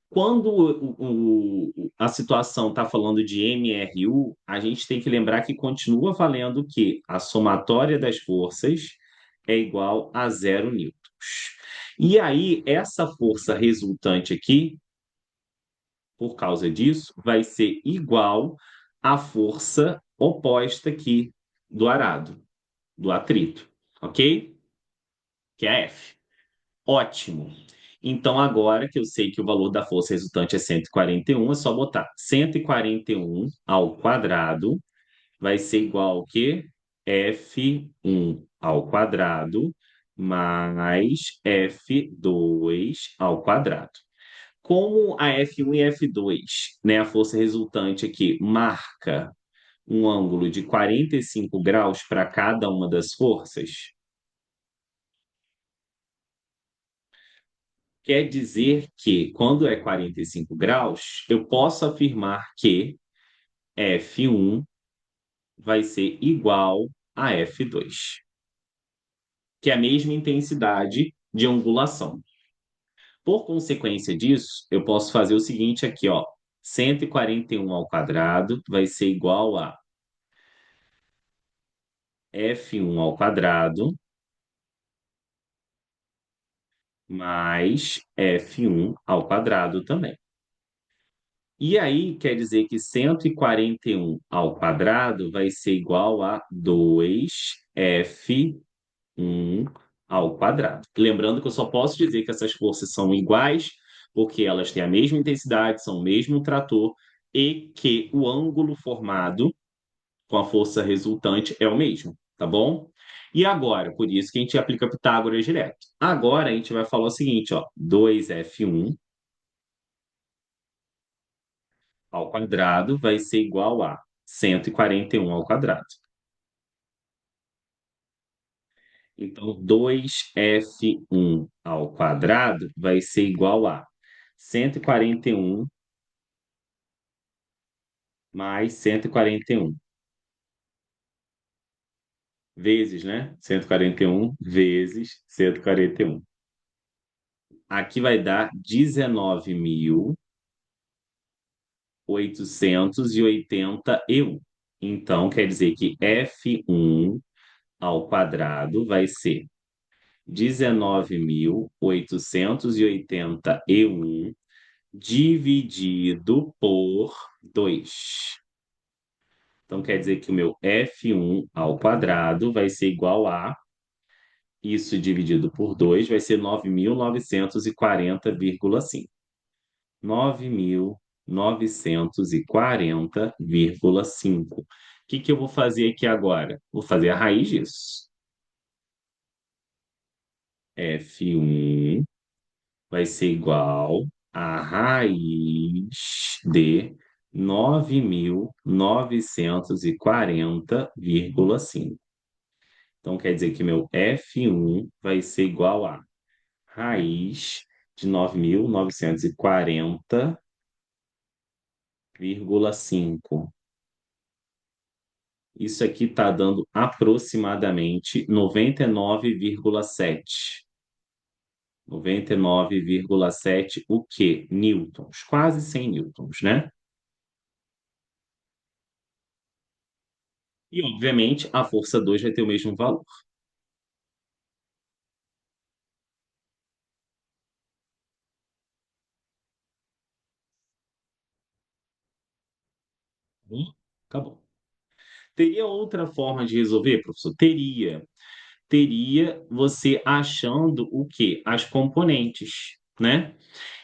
Quando a situação está falando de MRU, a gente tem que lembrar que continua valendo que a somatória das forças é igual a 0 newtons. E aí, essa força resultante aqui, por causa disso, vai ser igual à força oposta aqui do arado, do atrito, ok? Que é a F. Ótimo. Então, agora que eu sei que o valor da força resultante é 141, é só botar 141 ao quadrado vai ser igual ao quê? F1 ao quadrado mais F2 ao quadrado. Como a F1 e F2, né, a força resultante aqui, marca um ângulo de 45 graus para cada uma das forças, quer dizer que, quando é 45 graus, eu posso afirmar que F1 vai ser igual a F2, que é a mesma intensidade de angulação. Por consequência disso, eu posso fazer o seguinte aqui, ó. 141 ao quadrado vai ser igual a F1 ao quadrado mais F1 ao quadrado também. E aí quer dizer que 141 ao quadrado vai ser igual a 2F1 ao quadrado. Lembrando que eu só posso dizer que essas forças são iguais porque elas têm a mesma intensidade, são o mesmo trator e que o ângulo formado com a força resultante é o mesmo, tá bom? E agora, por isso que a gente aplica Pitágoras direto. Agora a gente vai falar o seguinte, ó, 2F1 ao quadrado vai ser igual a 141 ao quadrado. Então, 2F1 ao quadrado vai ser igual a 141 mais 141 vezes, né? 141 vezes 141. Aqui vai dar 19.881. Então, quer dizer que F1 ao quadrado vai ser 19.881 dividido por 2. Então, quer dizer que o meu F1 ao quadrado vai ser igual a isso dividido por 2 vai ser 9.940,5. 9.940,5. O que que eu vou fazer aqui agora? Vou fazer a raiz disso. F1 vai ser igual a raiz de 9.940,5. Então, quer dizer que meu F1 vai ser igual a raiz de 9.940,5. Isso aqui está dando aproximadamente 99,7. 99,7 o quê? Newtons. Quase 100 newtons, né? E, obviamente, a força 2 vai ter o mesmo valor. Acabou. Teria outra forma de resolver, professor? Teria. Teria você achando o quê? As componentes, né?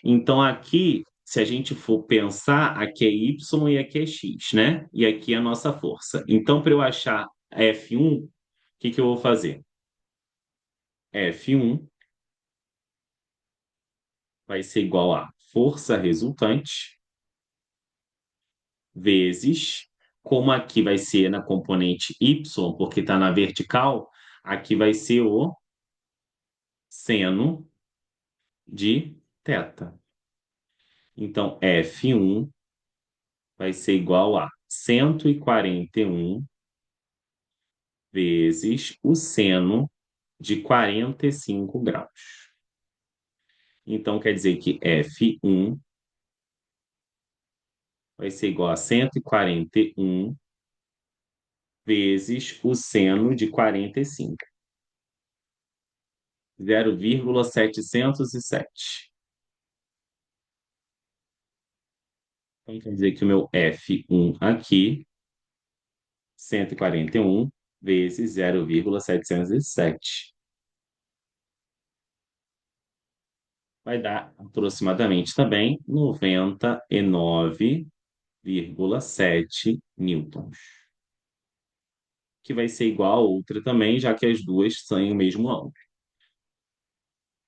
Então, aqui, se a gente for pensar, aqui é Y e aqui é X, né? E aqui é a nossa força. Então, para eu achar F1, o que que eu vou fazer? F1 vai ser igual a força resultante vezes, como aqui vai ser na componente Y, porque está na vertical, aqui vai ser o seno de θ. Então, F1 vai ser igual a 141 vezes o seno de 45 graus. Então, quer dizer que F1 vai ser igual a 141 vezes o seno de 45. 0,707. Então, quer dizer que o meu F1 aqui, 141 vezes 0,707. Vai dar aproximadamente também 99,7 newtons, que vai ser igual a outra também, já que as duas têm o mesmo ângulo.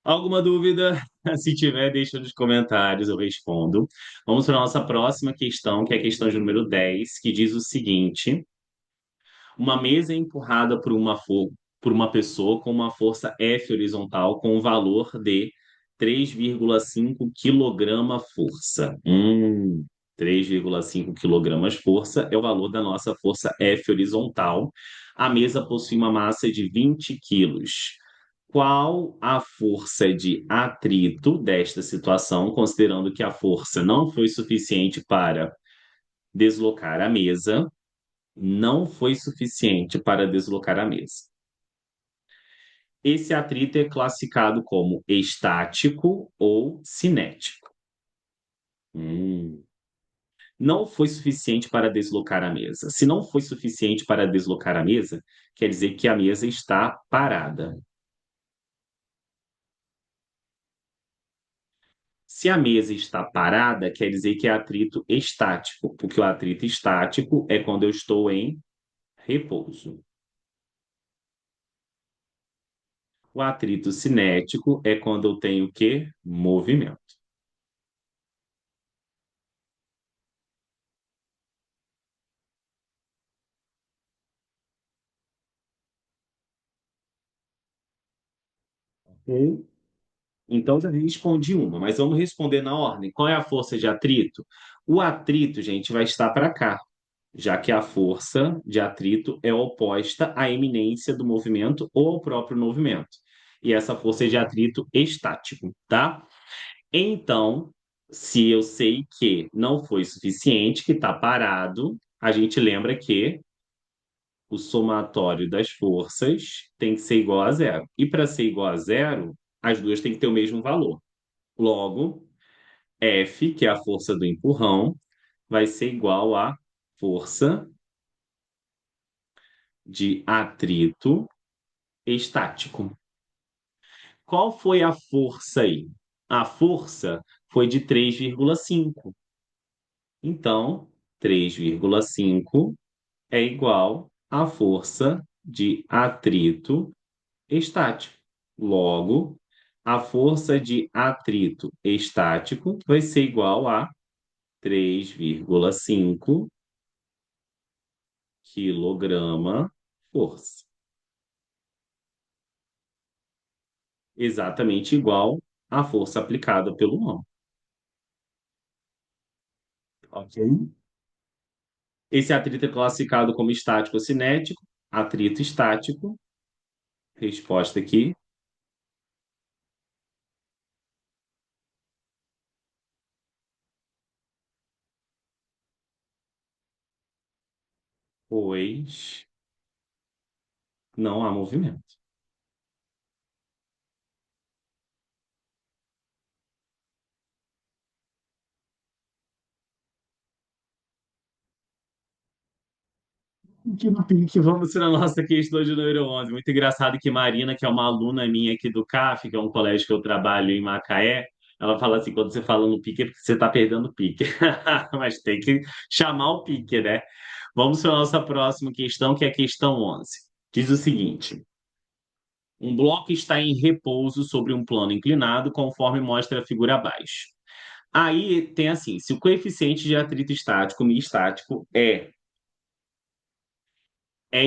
Alguma dúvida? Se tiver, deixa nos comentários, eu respondo. Vamos para a nossa próxima questão, que é a questão de número 10, que diz o seguinte: uma mesa é empurrada por uma pessoa com uma força F horizontal com um valor de 3,5 quilograma força. 3,5 quilogramas força é o valor da nossa força F horizontal. A mesa possui uma massa de 20 quilos. Qual a força de atrito desta situação, considerando que a força não foi suficiente para deslocar a mesa? Não foi suficiente para deslocar a mesa. Esse atrito é classificado como estático ou cinético. Hum. Não foi suficiente para deslocar a mesa. Se não foi suficiente para deslocar a mesa, quer dizer que a mesa está parada. Se a mesa está parada, quer dizer que é atrito estático, porque o atrito estático é quando eu estou em repouso. O atrito cinético é quando eu tenho o quê? Movimento. Ok? Então já respondi uma, mas vamos responder na ordem. Qual é a força de atrito? O atrito, gente, vai estar para cá, já que a força de atrito é oposta à eminência do movimento ou ao próprio movimento. E essa força é de atrito estático, tá? Então, se eu sei que não foi suficiente, que está parado, a gente lembra que o somatório das forças tem que ser igual a zero. E para ser igual a zero, as duas têm que ter o mesmo valor. Logo, F, que é a força do empurrão, vai ser igual a força de atrito estático. Qual foi a força aí? A força foi de 3,5. Então, 3,5 é igual à força de atrito estático. Logo, a força de atrito estático vai ser igual a 3,5 quilograma força. Exatamente igual à força aplicada pelo homem. Ok? Esse atrito é classificado como estático ou cinético. Atrito estático. Resposta aqui. Pois não há movimento. Que vamos para a nossa questão de número 11. Muito engraçado que Marina, que é uma aluna minha aqui do CAF, que é um colégio que eu trabalho em Macaé, ela fala assim, quando você fala no pique é porque você está perdendo o pique. Mas tem que chamar o pique, né? Vamos para a nossa próxima questão, que é a questão 11. Diz o seguinte: um bloco está em repouso sobre um plano inclinado, conforme mostra a figura abaixo. Aí tem assim, se o coeficiente de atrito estático e estático é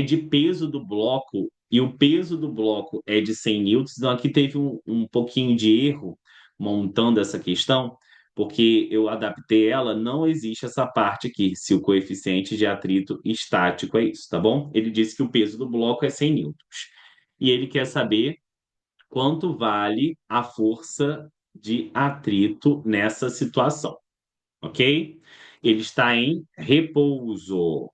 de peso do bloco, e o peso do bloco é de 100 newtons. Então, aqui teve um pouquinho de erro montando essa questão, porque eu adaptei ela, não existe essa parte aqui, se o coeficiente de atrito estático é isso, tá bom? Ele disse que o peso do bloco é 100 newtons. E ele quer saber quanto vale a força de atrito nessa situação, ok? Ele está em repouso.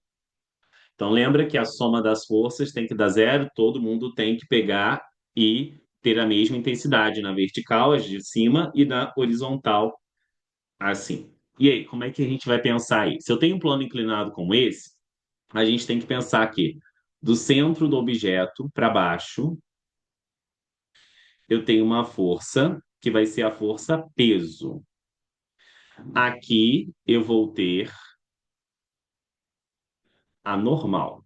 Então, lembra que a soma das forças tem que dar zero, todo mundo tem que pegar e ter a mesma intensidade na vertical, as de cima, e na horizontal, assim. E aí, como é que a gente vai pensar aí? Se eu tenho um plano inclinado como esse, a gente tem que pensar que do centro do objeto para baixo, eu tenho uma força que vai ser a força peso. Aqui eu vou ter a normal,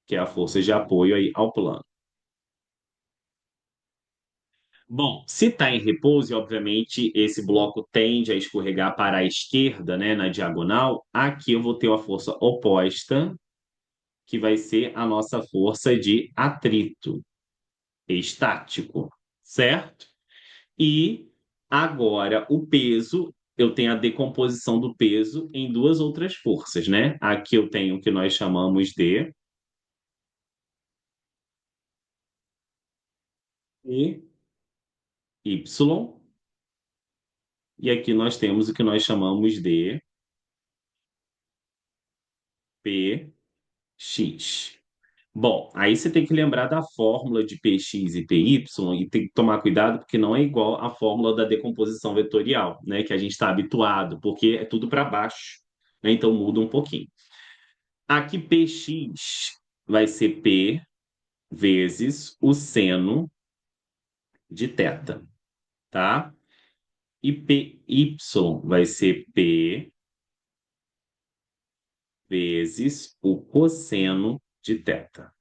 que é a força de apoio aí ao plano. Bom, se está em repouso, e obviamente esse bloco tende a escorregar para a esquerda, né, na diagonal, aqui eu vou ter a força oposta, que vai ser a nossa força de atrito estático, certo? E agora o peso, eu tenho a decomposição do peso em duas outras forças, né? Aqui eu tenho o que nós chamamos de E, Y, e aqui nós temos o que nós chamamos de P, X. Bom, aí você tem que lembrar da fórmula de Px e Py e tem que tomar cuidado porque não é igual à fórmula da decomposição vetorial, né, que a gente está habituado, porque é tudo para baixo, né, então muda um pouquinho. Aqui Px vai ser P vezes o seno de θ, tá? E Py vai ser P vezes o cosseno de θ.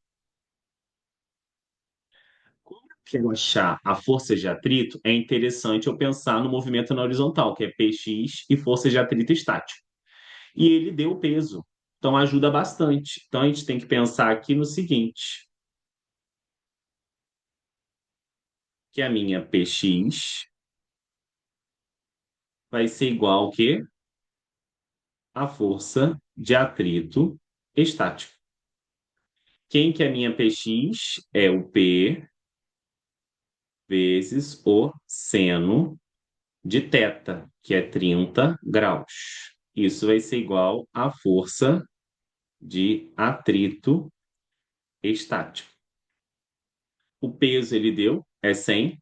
Quero achar a força de atrito, é interessante eu pensar no movimento na horizontal, que é Px e força de atrito estático. E ele deu peso, então ajuda bastante. Então a gente tem que pensar aqui no seguinte, que a minha Px vai ser igual ao quê? A força de atrito estático. Quem que é a minha Px? É o P vezes o seno de θ, que é 30 graus. Isso vai ser igual à força de atrito estático. O peso ele deu é 100.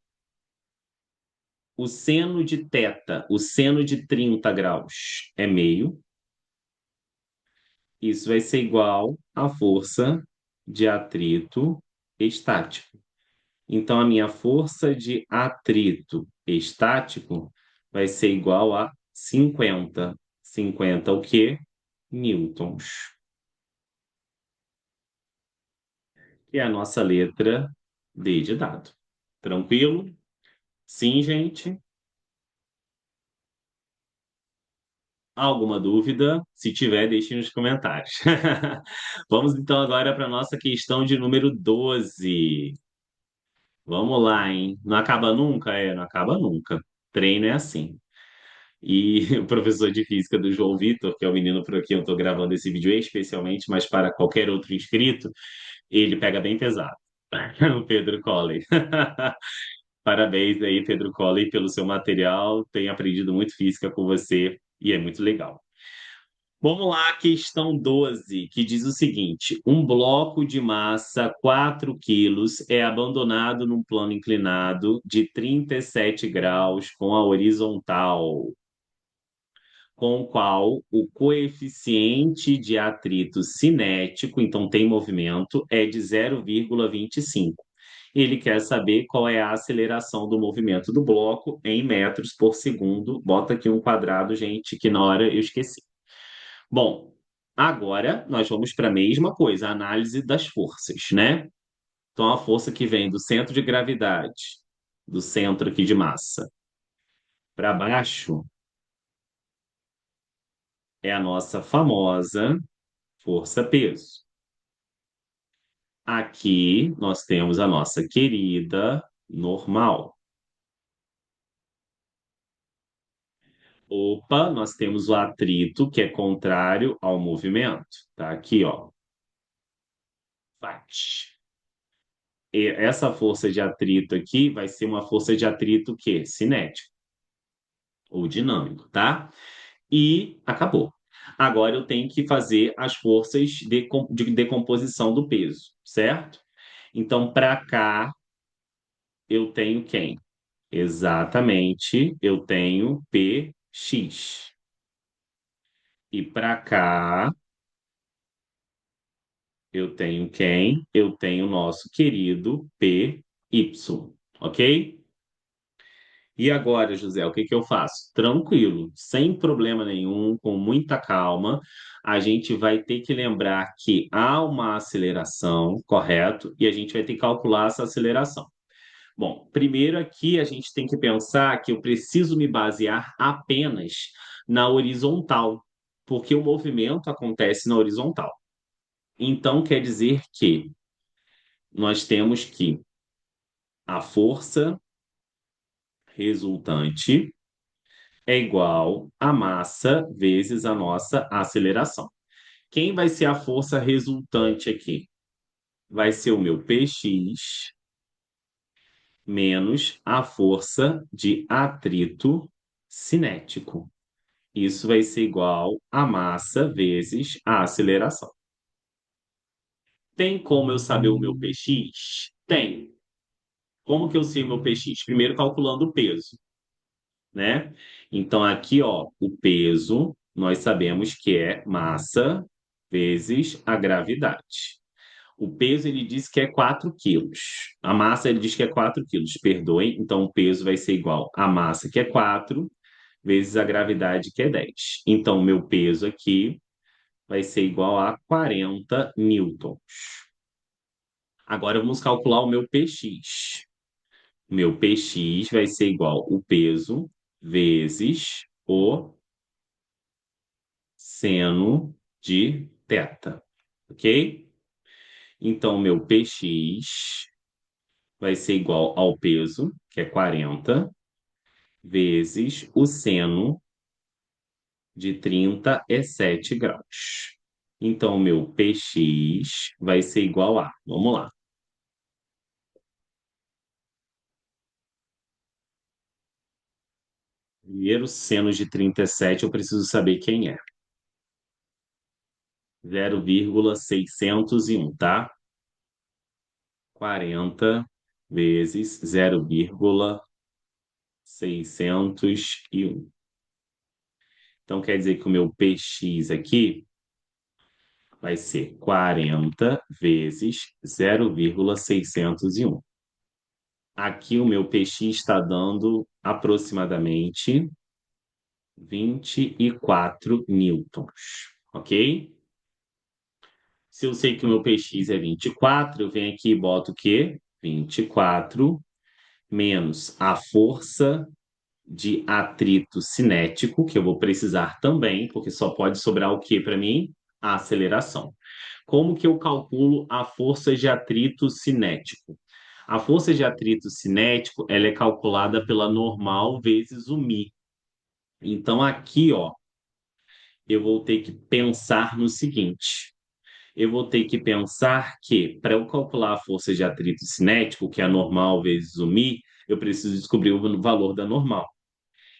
O seno de θ, o seno de 30 graus é meio. Isso vai ser igual à força de atrito estático. Então, a minha força de atrito estático vai ser igual a 50. 50 o quê? Newtons. Que é a nossa letra D de dado. Tranquilo? Sim, gente? Alguma dúvida? Se tiver, deixe nos comentários. Vamos então agora para a nossa questão de número 12. Vamos lá, hein? Não acaba nunca? É, não acaba nunca. Treino é assim. E o professor de física do João Vitor, que é o menino por quem eu estou gravando esse vídeo especialmente, mas para qualquer outro inscrito, ele pega bem pesado. O Pedro Colley. Parabéns aí, Pedro Colley, pelo seu material. Tenho aprendido muito física com você e é muito legal. Vamos lá, questão 12, que diz o seguinte: um bloco de massa 4 quilos é abandonado num plano inclinado de 37 graus com a horizontal, com o qual o coeficiente de atrito cinético, então tem movimento, é de 0,25. Ele quer saber qual é a aceleração do movimento do bloco em metros por segundo. Bota aqui um quadrado, gente, que na hora eu esqueci. Bom, agora nós vamos para a mesma coisa, a análise das forças, né? Então, a força que vem do centro de gravidade, do centro aqui de massa, para baixo, é a nossa famosa força-peso. Aqui nós temos a nossa querida normal. Opa, nós temos o atrito, que é contrário ao movimento. Tá aqui, ó. Fat. E essa força de atrito aqui vai ser uma força de atrito que cinético ou dinâmico, tá? E acabou. Agora eu tenho que fazer as forças de decomposição do peso, certo? Então, para cá, eu tenho quem? Exatamente, eu tenho Px. E para cá, eu tenho quem? Eu tenho o nosso querido Py, ok? E agora, José, o que que eu faço? Tranquilo, sem problema nenhum, com muita calma, a gente vai ter que lembrar que há uma aceleração, correto? E a gente vai ter que calcular essa aceleração. Bom, primeiro aqui a gente tem que pensar que eu preciso me basear apenas na horizontal, porque o movimento acontece na horizontal. Então, quer dizer que nós temos que a força resultante é igual a massa vezes a nossa aceleração. Quem vai ser a força resultante aqui? Vai ser o meu Px menos a força de atrito cinético. Isso vai ser igual a massa vezes a aceleração. Tem como eu saber o meu PX? Tem. Como que eu sei o meu PX? Primeiro calculando o peso, né? Então aqui, ó, o peso, nós sabemos que é massa vezes a gravidade. O peso ele diz que é 4 quilos. A massa ele diz que é 4 quilos, perdoem. Então o peso vai ser igual à massa, que é 4, vezes a gravidade, que é 10. Então o meu peso aqui vai ser igual a 40 newtons. Agora vamos calcular o meu PX. O meu PX vai ser igual o peso vezes o seno de θ, ok? Então, o meu PX vai ser igual ao peso, que é 40, vezes o seno de 37 graus. Então, o meu PX vai ser igual a, vamos lá, primeiro seno de 37, eu preciso saber quem é. 0,601, tá? 40 vezes 0,601. Então, quer dizer que o meu PX aqui vai ser 40 vezes 0,601. Aqui o meu PX está dando aproximadamente 24 newtons, ok? Se eu sei que o meu PX é 24, eu venho aqui e boto o quê? 24 menos a força de atrito cinético, que eu vou precisar também, porque só pode sobrar o que para mim? A aceleração. Como que eu calculo a força de atrito cinético? A força de atrito cinético, ela é calculada pela normal vezes o μ. Então aqui, ó, eu vou ter que pensar no seguinte. Eu vou ter que pensar que, para eu calcular a força de atrito cinético, que é a normal vezes o μ, eu preciso descobrir o valor da normal.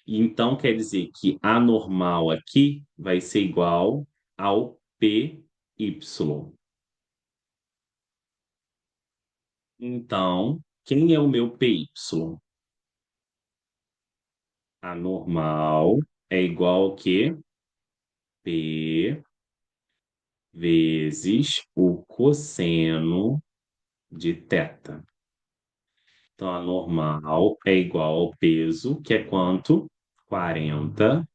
Então, quer dizer que a normal aqui vai ser igual ao PY. Então, quem é o meu PY? A normal é igual ao quê? P vezes o cosseno de θ. Então, a normal é igual ao peso, que é quanto? 40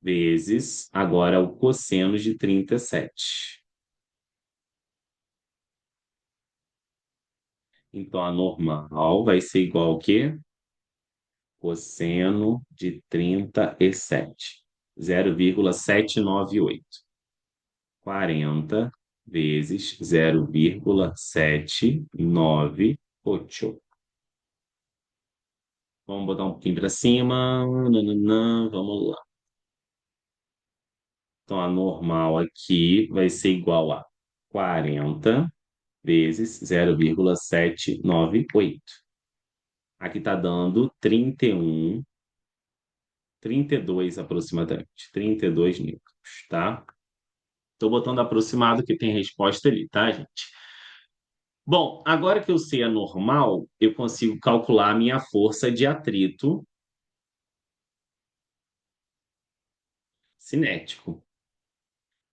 vezes, agora, o cosseno de 37. Então, a normal vai ser igual ao quê? Cosseno de 37. 0,798. 40 vezes 0,798. Vamos botar um pouquinho para cima. Nananã, vamos lá. Então, a normal aqui vai ser igual a 40 vezes 0,798. Aqui está dando 32 aproximadamente. 32 newtons, tá? Estou botando aproximado que tem resposta ali, tá, gente? Bom, agora que eu sei a normal, eu consigo calcular a minha força de atrito cinético,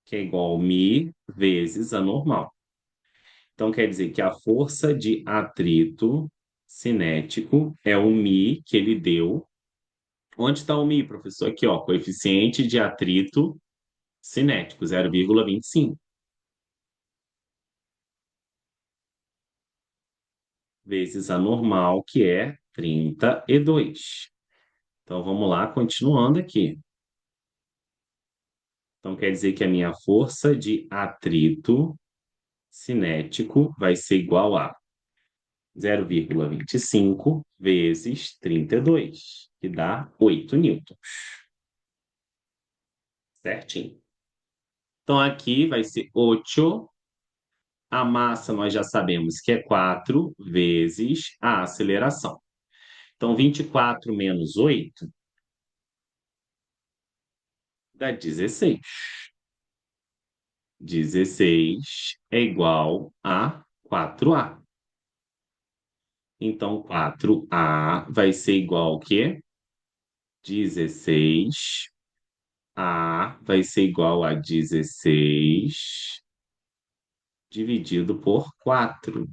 que é igual a μ vezes a normal. Então, quer dizer que a força de atrito cinético é o μ que ele deu. Onde está o μ, professor? Aqui, ó, coeficiente de atrito cinético, 0,25, vezes a normal, que é 32. Então, vamos lá, continuando aqui. Então, quer dizer que a minha força de atrito cinético vai ser igual a 0,25 vezes 32, que dá 8 newtons. Certinho. Então, aqui vai ser 8. A massa nós já sabemos que é 4 vezes a aceleração. Então, 24 menos 8 dá 16. 16 é igual a 4A. Então, 4A vai ser igual ao quê? 16A vai ser igual a 16 dividido por 4.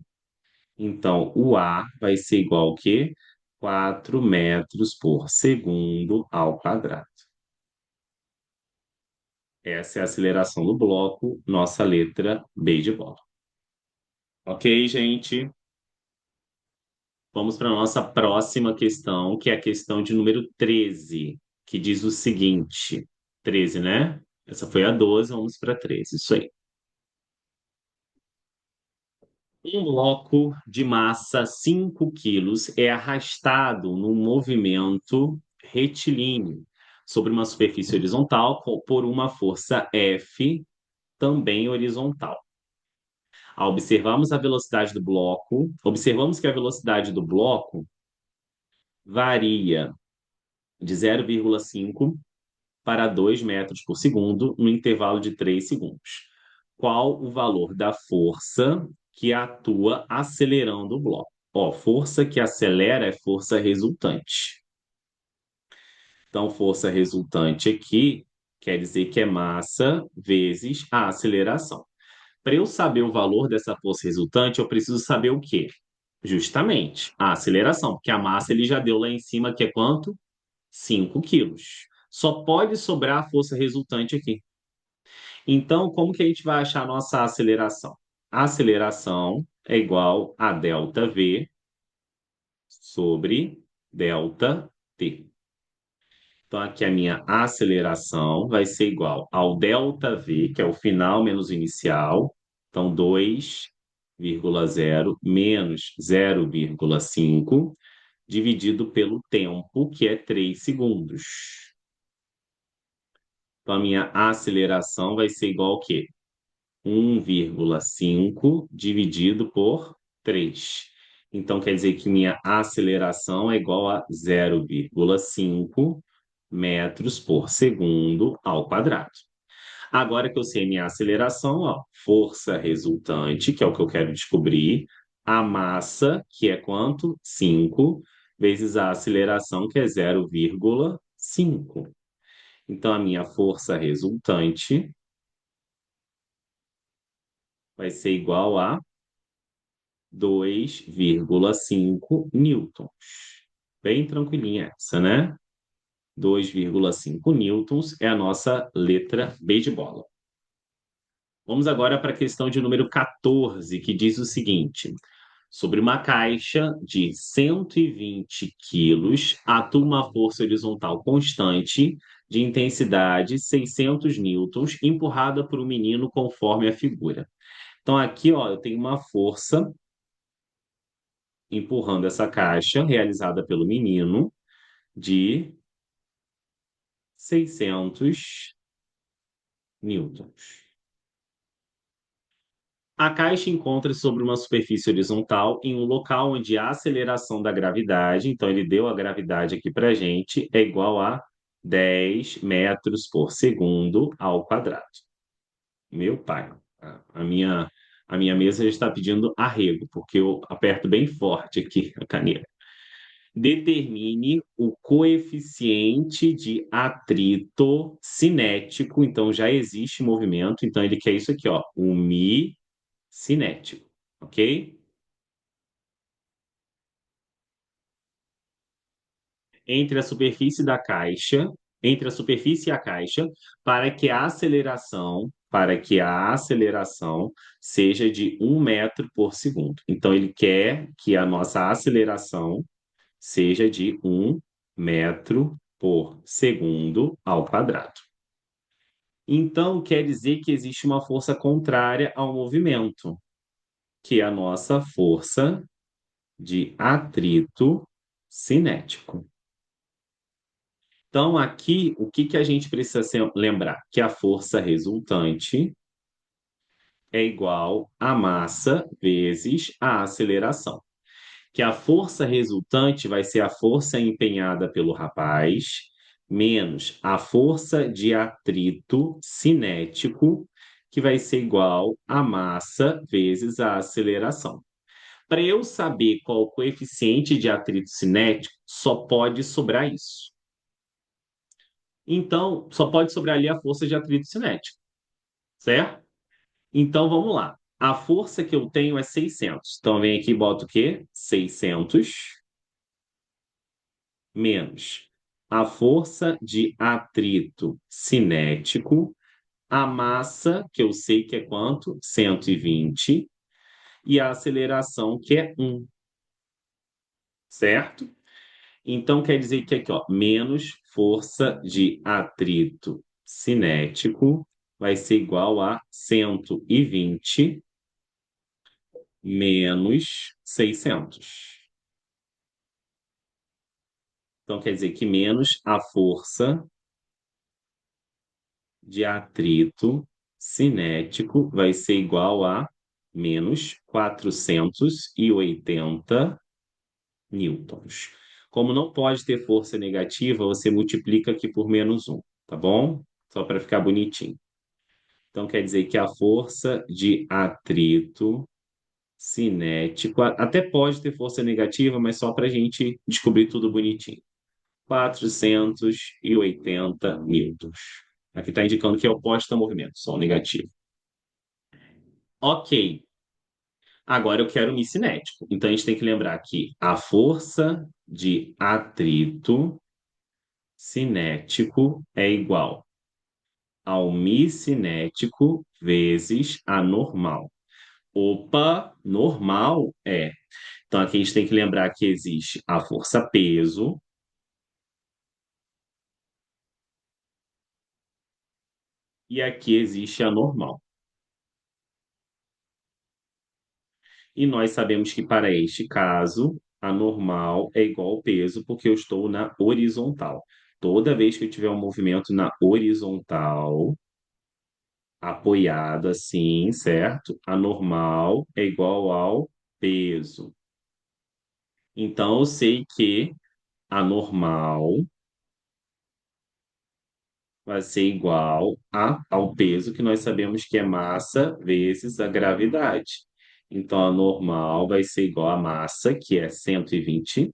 Então, o A vai ser igual ao quê? 4 metros por segundo ao quadrado. Essa é a aceleração do bloco, nossa letra B de bola. Ok, gente? Vamos para a nossa próxima questão, que é a questão de número 13, que diz o seguinte: 13, né? Essa foi a 12, vamos para 13, isso aí. Um bloco de massa 5 quilos é arrastado num movimento retilíneo sobre uma superfície horizontal por uma força F, também horizontal. Ao observarmos a velocidade do bloco, observamos que a velocidade do bloco varia de 0,5 para 2 metros por segundo no intervalo de 3 segundos. Qual o valor da força que atua acelerando o bloco? Ó, força que acelera é força resultante. Então, força resultante aqui quer dizer que é massa vezes a aceleração. Para eu saber o valor dessa força resultante, eu preciso saber o quê? Justamente a aceleração, porque a massa ele já deu lá em cima, que é quanto? 5 quilos. Só pode sobrar a força resultante aqui. Então, como que a gente vai achar a nossa aceleração? A aceleração é igual a ΔV sobre ΔT. Então, aqui a minha aceleração vai ser igual ao ΔV, que é o final menos o inicial. Então, 2,0 menos 0,5 dividido pelo tempo, que é 3 segundos. Então, a minha aceleração vai ser igual ao quê? 1,5 dividido por 3. Então, quer dizer que minha aceleração é igual a 0,5 metros por segundo ao quadrado. Agora que eu sei minha aceleração, ó, força resultante, que é o que eu quero descobrir, a massa, que é quanto? 5, vezes a aceleração, que é 0,5. Então, a minha força resultante vai ser igual a 2,5 newtons. Bem tranquilinha essa, né? 2,5 newtons é a nossa letra B de bola. Vamos agora para a questão de número 14, que diz o seguinte: sobre uma caixa de 120 quilos, atua uma força horizontal constante de intensidade 600 newtons, empurrada por um menino conforme a figura. Então, aqui, ó, eu tenho uma força empurrando essa caixa, realizada pelo menino, de 600 newtons. A caixa encontra-se sobre uma superfície horizontal em um local onde a aceleração da gravidade, então ele deu a gravidade aqui para a gente, é igual a 10 metros por segundo ao quadrado. Meu pai, a minha mesa já está pedindo arrego, porque eu aperto bem forte aqui a caneta. Determine o coeficiente de atrito cinético. Então, já existe movimento. Então, ele quer isso aqui, ó, o mi cinético, ok? Entre a superfície da caixa, entre a superfície e a caixa, para que a aceleração seja de 1 metro por segundo. Então, ele quer que a nossa aceleração seja de 1 metro por segundo ao quadrado. Então, quer dizer que existe uma força contrária ao movimento, que é a nossa força de atrito cinético. Então, aqui, o que a gente precisa lembrar? Que a força resultante é igual à massa vezes a aceleração. Que a força resultante vai ser a força empenhada pelo rapaz, menos a força de atrito cinético, que vai ser igual a massa vezes a aceleração. Para eu saber qual o coeficiente de atrito cinético, só pode sobrar isso. Então, só pode sobrar ali a força de atrito cinético, certo? Então, vamos lá. A força que eu tenho é 600. Então, vem aqui e boto o quê? 600 menos a força de atrito cinético, a massa, que eu sei que é quanto? 120, e a aceleração, que é 1, certo? Então, quer dizer que aqui, ó, menos força de atrito cinético vai ser igual a 120 menos 600. Então, quer dizer que menos a força de atrito cinético vai ser igual a menos 480 newtons. Como não pode ter força negativa, você multiplica aqui por menos um, tá bom? Só para ficar bonitinho. Então, quer dizer que a força de atrito cinético, até pode ter força negativa, mas só para a gente descobrir tudo bonitinho. 480 newtons. Aqui está indicando que é oposto a movimento, só o negativo. Ok, agora eu quero o cinético. Então a gente tem que lembrar que a força de atrito cinético é igual ao mi cinético vezes a normal. Opa, normal é. Então aqui a gente tem que lembrar que existe a força peso e aqui existe a normal. E nós sabemos que para este caso, a normal é igual ao peso, porque eu estou na horizontal. Toda vez que eu tiver um movimento na horizontal, apoiado assim, certo? A normal é igual ao peso. Então, eu sei que a normal vai ser igual ao peso, que nós sabemos que é massa vezes a gravidade. Então, a normal vai ser igual à massa, que é 120,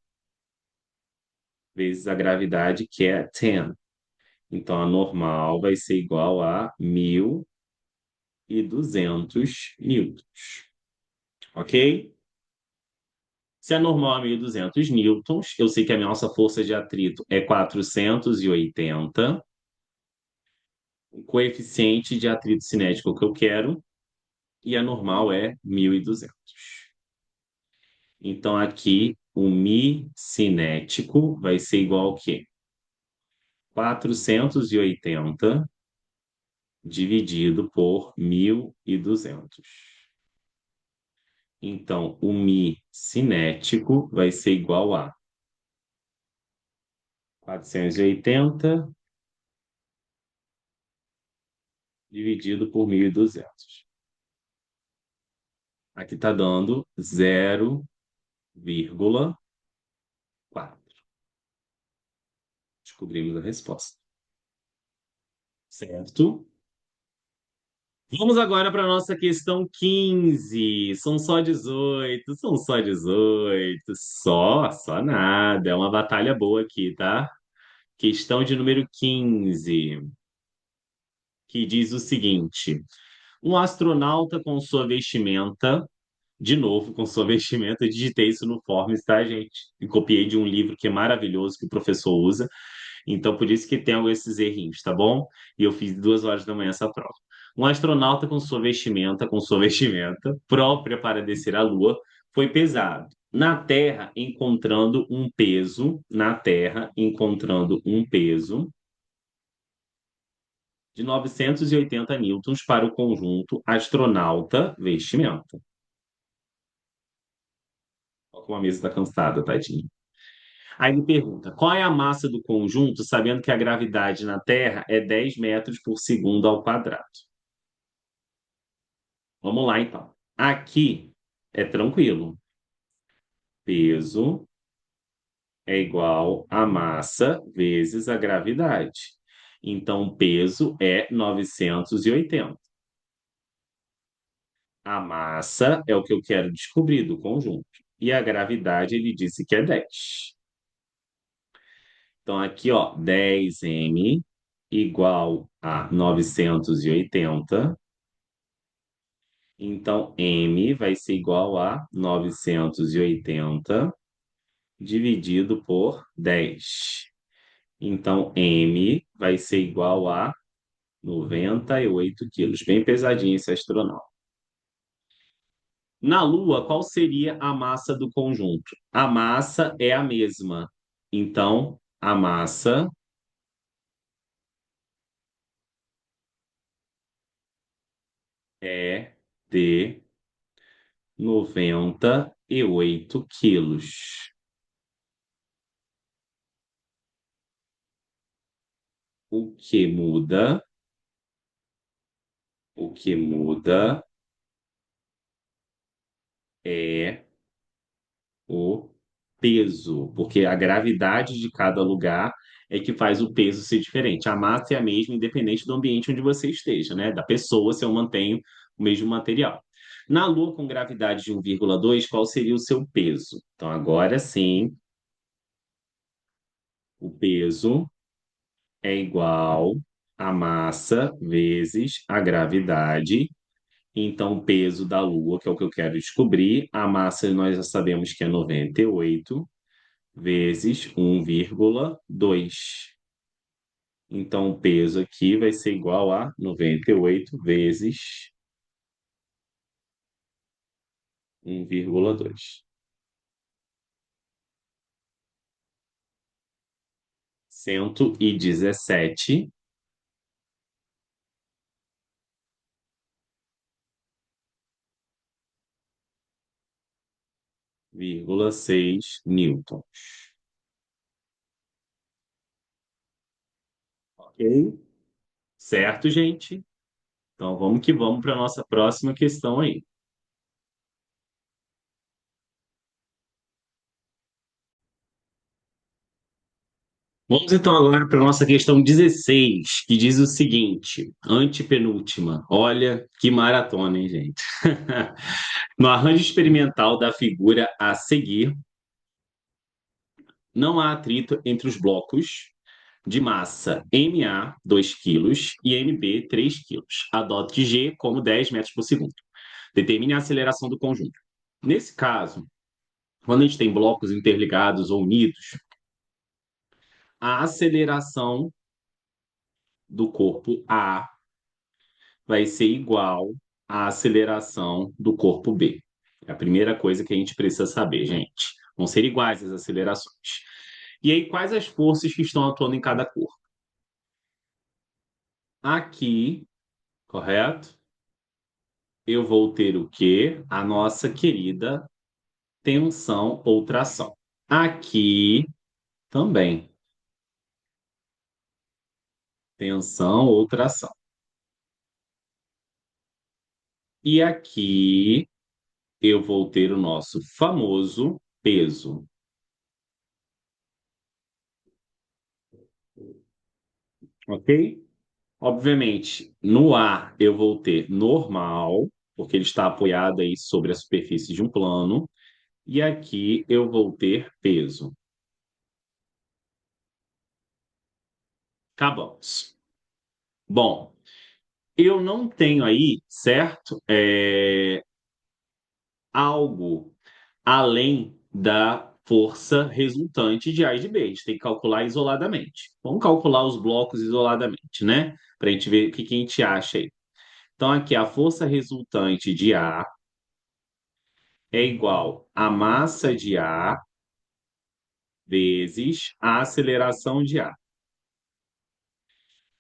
vezes a gravidade, que é 10. Então, a normal vai ser igual a 1.200 newtons. Ok? Se a normal é 1.200 newtons, eu sei que a nossa força de atrito é 480. O coeficiente de atrito cinético que eu quero, e a normal é 1.200. Então, aqui, o mi cinético vai ser igual ao quê? 480 dividido por 1.200. Então, o mi cinético vai ser igual a 480 dividido por 1.200. Aqui está dando 0,4. Descobrimos a resposta. Certo? Vamos agora para a nossa questão 15. São só 18, são só 18. Só nada. É uma batalha boa aqui, tá? Questão de número 15, que diz o seguinte: um astronauta com sua vestimenta, de novo, com sua vestimenta, eu digitei isso no Forms, tá, gente? E copiei de um livro que é maravilhoso, que o professor usa. Então, por isso que tem esses errinhos, tá bom? E eu fiz 2 horas da manhã essa prova. Um astronauta com sua vestimenta própria para descer à Lua, foi pesado. Na Terra, encontrando um peso de 980 newtons para o conjunto astronauta vestimenta. Olha como a mesa está cansada, tadinho. Aí ele pergunta, qual é a massa do conjunto, sabendo que a gravidade na Terra é 10 metros por segundo ao quadrado? Vamos lá, então. Aqui é tranquilo. Peso é igual a massa vezes a gravidade. Então, peso é 980. A massa é o que eu quero descobrir do conjunto. E a gravidade, ele disse que é 10. Então, aqui, ó, 10m igual a 980. Então, m vai ser igual a 980 dividido por 10. Então, m vai ser igual a 98 quilos. Bem pesadinho esse astronauta. Na Lua, qual seria a massa do conjunto? A massa é a mesma. Então, a massa é de 98 quilos. O que muda? O que muda é o peso, porque a gravidade de cada lugar é que faz o peso ser diferente. A massa é a mesma, independente do ambiente onde você esteja, né? Da pessoa, se eu mantenho o mesmo material. Na Lua, com gravidade de 1,2, qual seria o seu peso? Então, agora sim, o peso é igual a massa vezes a gravidade. Então, o peso da Lua, que é o que eu quero descobrir, a massa nós já sabemos que é 98 vezes 1,2. Então, o peso aqui vai ser igual a 98 vezes 1,2. 117,6 newtons. Ok? Certo, gente? Então, vamos que vamos para a nossa próxima questão aí. Vamos então agora para a nossa questão 16, que diz o seguinte, antepenúltima. Olha que maratona, hein, gente? No arranjo experimental da figura a seguir, não há atrito entre os blocos de massa MA, 2 quilos, e MB, 3 quilos. Adote G como 10 metros por segundo. Determine a aceleração do conjunto. Nesse caso, quando a gente tem blocos interligados ou unidos, a aceleração do corpo A vai ser igual à aceleração do corpo B. É a primeira coisa que a gente precisa saber, gente. Vão ser iguais as acelerações. E aí, quais as forças que estão atuando em cada corpo? Aqui, correto? Eu vou ter o quê? A nossa querida tensão ou tração. Aqui também, tensão ou tração. E aqui eu vou ter o nosso famoso peso, ok? Obviamente, no ar eu vou ter normal, porque ele está apoiado aí sobre a superfície de um plano, e aqui eu vou ter peso. Acabamos. Bom, eu não tenho aí, certo? Algo além da força resultante de A e de B. A gente tem que calcular isoladamente. Vamos calcular os blocos isoladamente, né? Para a gente ver o que que a gente acha aí. Então, aqui a força resultante de A é igual à massa de A vezes a aceleração de A.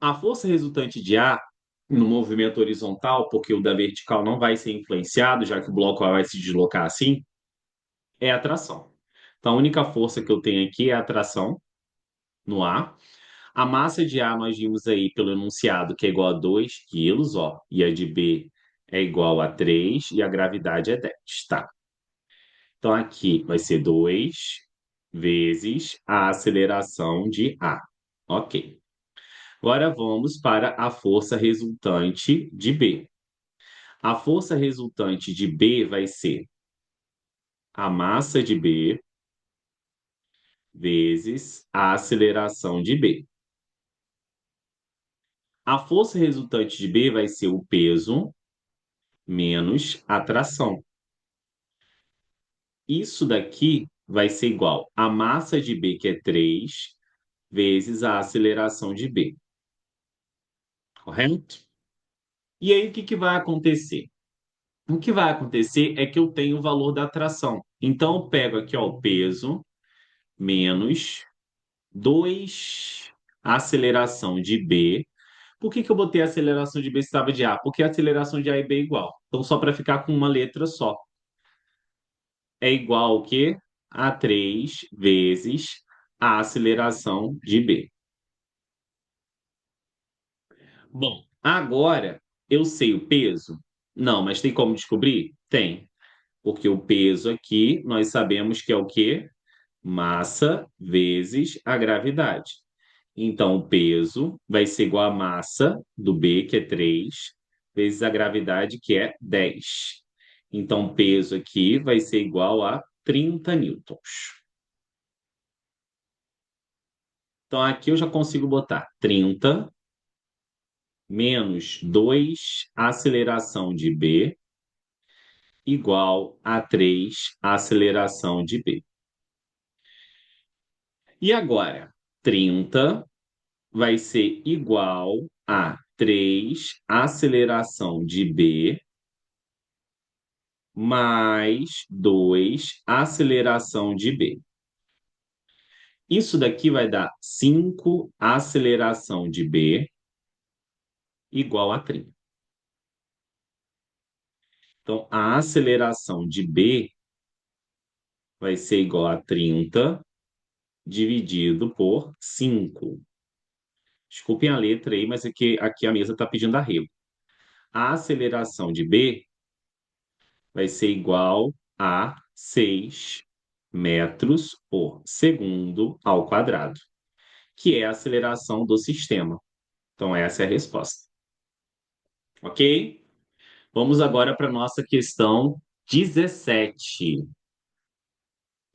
A força resultante de A no movimento horizontal, porque o da vertical não vai ser influenciado, já que o bloco A vai se deslocar assim, é a tração. Então, a única força que eu tenho aqui é a tração no A. A massa de A nós vimos aí pelo enunciado que é igual a 2 quilos, ó, e a de B é igual a 3 e a gravidade é 10, tá? Então aqui vai ser 2 vezes a aceleração de A. Ok. Agora vamos para a força resultante de B. A força resultante de B vai ser a massa de B vezes a aceleração de B. A força resultante de B vai ser o peso menos a tração. Isso daqui vai ser igual a massa de B, que é 3, vezes a aceleração de B. Correto? E aí, o que que vai acontecer? O que vai acontecer é que eu tenho o valor da tração. Então, eu pego aqui, ó, o peso menos 2 aceleração de B. Por que que eu botei a aceleração de B se estava de A? Porque a aceleração de A e B é igual. Então, só para ficar com uma letra só. É igual ao quê? A 3 vezes a aceleração de B. Bom, agora eu sei o peso? Não, mas tem como descobrir? Tem. Porque o peso aqui, nós sabemos que é o quê? Massa vezes a gravidade. Então, o peso vai ser igual à massa do B, que é 3 vezes a gravidade, que é 10. Então, o peso aqui vai ser igual a 30 newtons. Então, aqui eu já consigo botar 30 menos 2 aceleração de B igual a 3 aceleração de B. E agora, 30 vai ser igual a 3 aceleração de B mais 2 aceleração de B. Isso daqui vai dar 5 aceleração de B igual a 30. Então, a aceleração de B vai ser igual a 30 dividido por 5. Desculpem a letra aí, mas aqui a mesa está pedindo arrego. A aceleração de B vai ser igual a 6 metros por segundo ao quadrado, que é a aceleração do sistema. Então, essa é a resposta. Ok? Vamos agora para a nossa questão 17.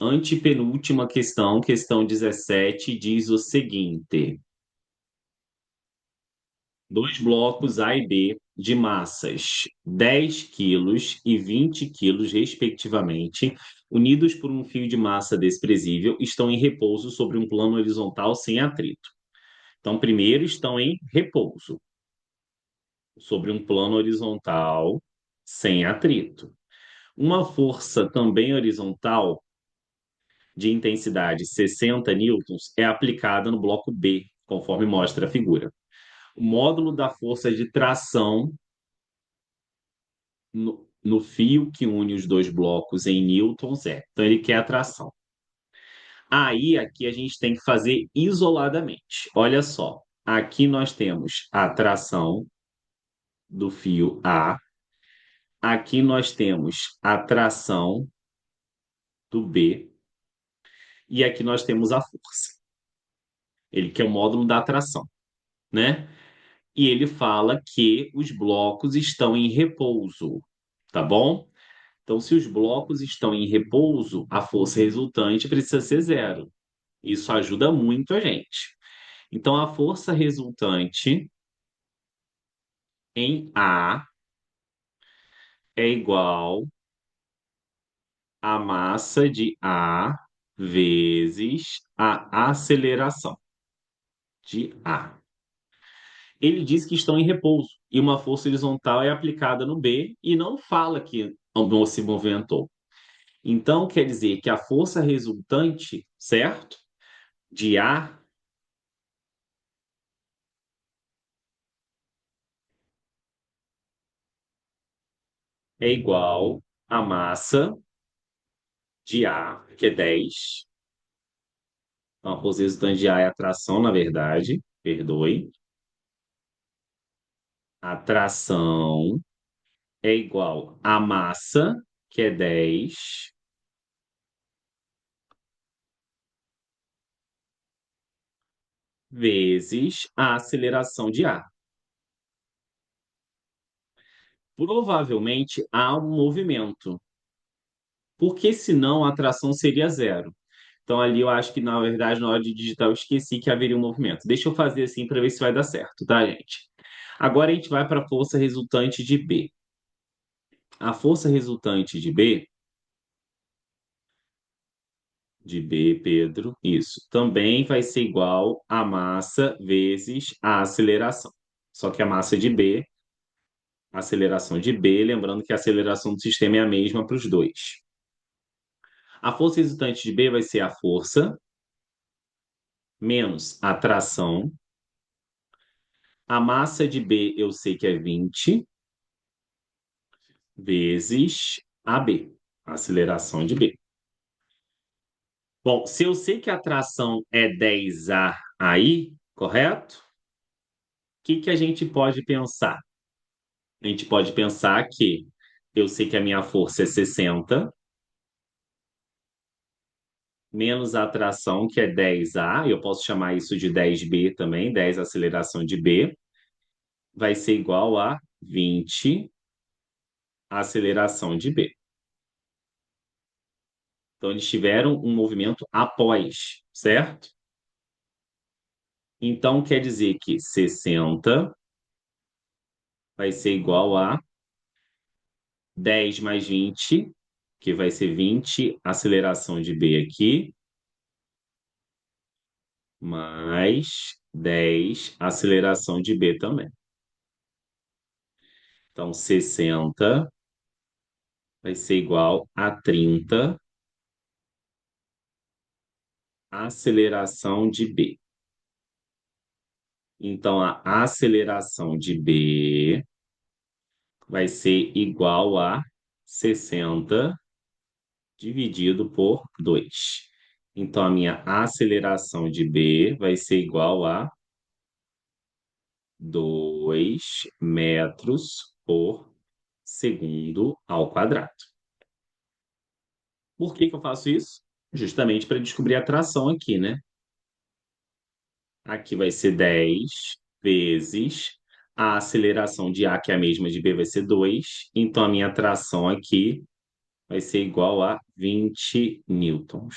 Antepenúltima questão, questão 17, diz o seguinte: dois blocos A e B de massas 10 quilos e 20 quilos, respectivamente, unidos por um fio de massa desprezível, estão em repouso sobre um plano horizontal sem atrito. Então, primeiro estão em repouso sobre um plano horizontal sem atrito. Uma força também horizontal de intensidade 60 newtons é aplicada no bloco B, conforme mostra a figura. O módulo da força de tração no fio que une os dois blocos em newtons é. Então, ele quer a tração. Aí, aqui a gente tem que fazer isoladamente. Olha só, aqui nós temos a tração do fio A, aqui nós temos a tração do B, e aqui nós temos a força. Ele quer o módulo da tração, né? E ele fala que os blocos estão em repouso, tá bom? Então, se os blocos estão em repouso, a força resultante precisa ser zero. Isso ajuda muito a gente. Então, a força resultante em A é igual à massa de A vezes a aceleração de A. Ele diz que estão em repouso e uma força horizontal é aplicada no B e não fala que não se movimentou. Então, quer dizer que a força resultante, certo? De A é igual à massa de A, que é 10. Então, a força resultante de A é a tração, na verdade. Perdoe. A tração é igual à massa, que é 10, vezes a aceleração de A. Provavelmente há um movimento, porque senão a atração seria zero. Então ali eu acho que, na verdade, na hora de digitar, eu esqueci que haveria um movimento. Deixa eu fazer assim para ver se vai dar certo, tá, gente? Agora a gente vai para a força resultante de B. A força resultante de B, Pedro, isso, também vai ser igual a massa vezes a aceleração. Só que a massa de B, a aceleração de B, lembrando que a aceleração do sistema é a mesma para os dois. A força resultante de B vai ser a força menos a tração. A massa de B eu sei que é 20 vezes a B, a aceleração de B. Bom, se eu sei que a tração é 10A aí, correto? O que que a gente pode pensar? A gente pode pensar que eu sei que a minha força é 60, menos a tração, que é 10A, eu posso chamar isso de 10B também, 10 aceleração de B, vai ser igual a 20 aceleração de B. Então, eles tiveram um movimento após, certo? Então, quer dizer que 60 vai ser igual a 10 mais 20, que vai ser 20 aceleração de B aqui, mais 10 aceleração de B também. Então, 60 vai ser igual a 30 aceleração de B. Então, a aceleração de B vai ser igual a 60 dividido por 2. Então, a minha aceleração de B vai ser igual a 2 metros por segundo ao quadrado. Por que que eu faço isso? Justamente para descobrir a tração aqui, né? Aqui vai ser 10 vezes a aceleração de A, que é a mesma de B, vai ser 2. Então, a minha tração aqui vai ser igual a 20 newtons.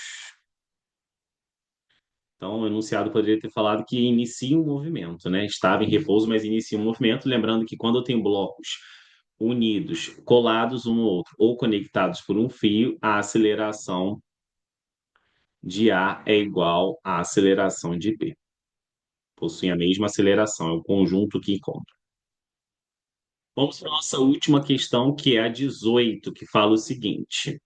Então, o enunciado poderia ter falado que inicia um movimento, né? Estava em repouso, mas inicia um movimento. Lembrando que quando eu tenho blocos unidos, colados um no outro ou conectados por um fio, a aceleração de A é igual à aceleração de B. Possuem a mesma aceleração, é o conjunto que encontra. Vamos para a nossa última questão, que é a 18, que fala o seguinte: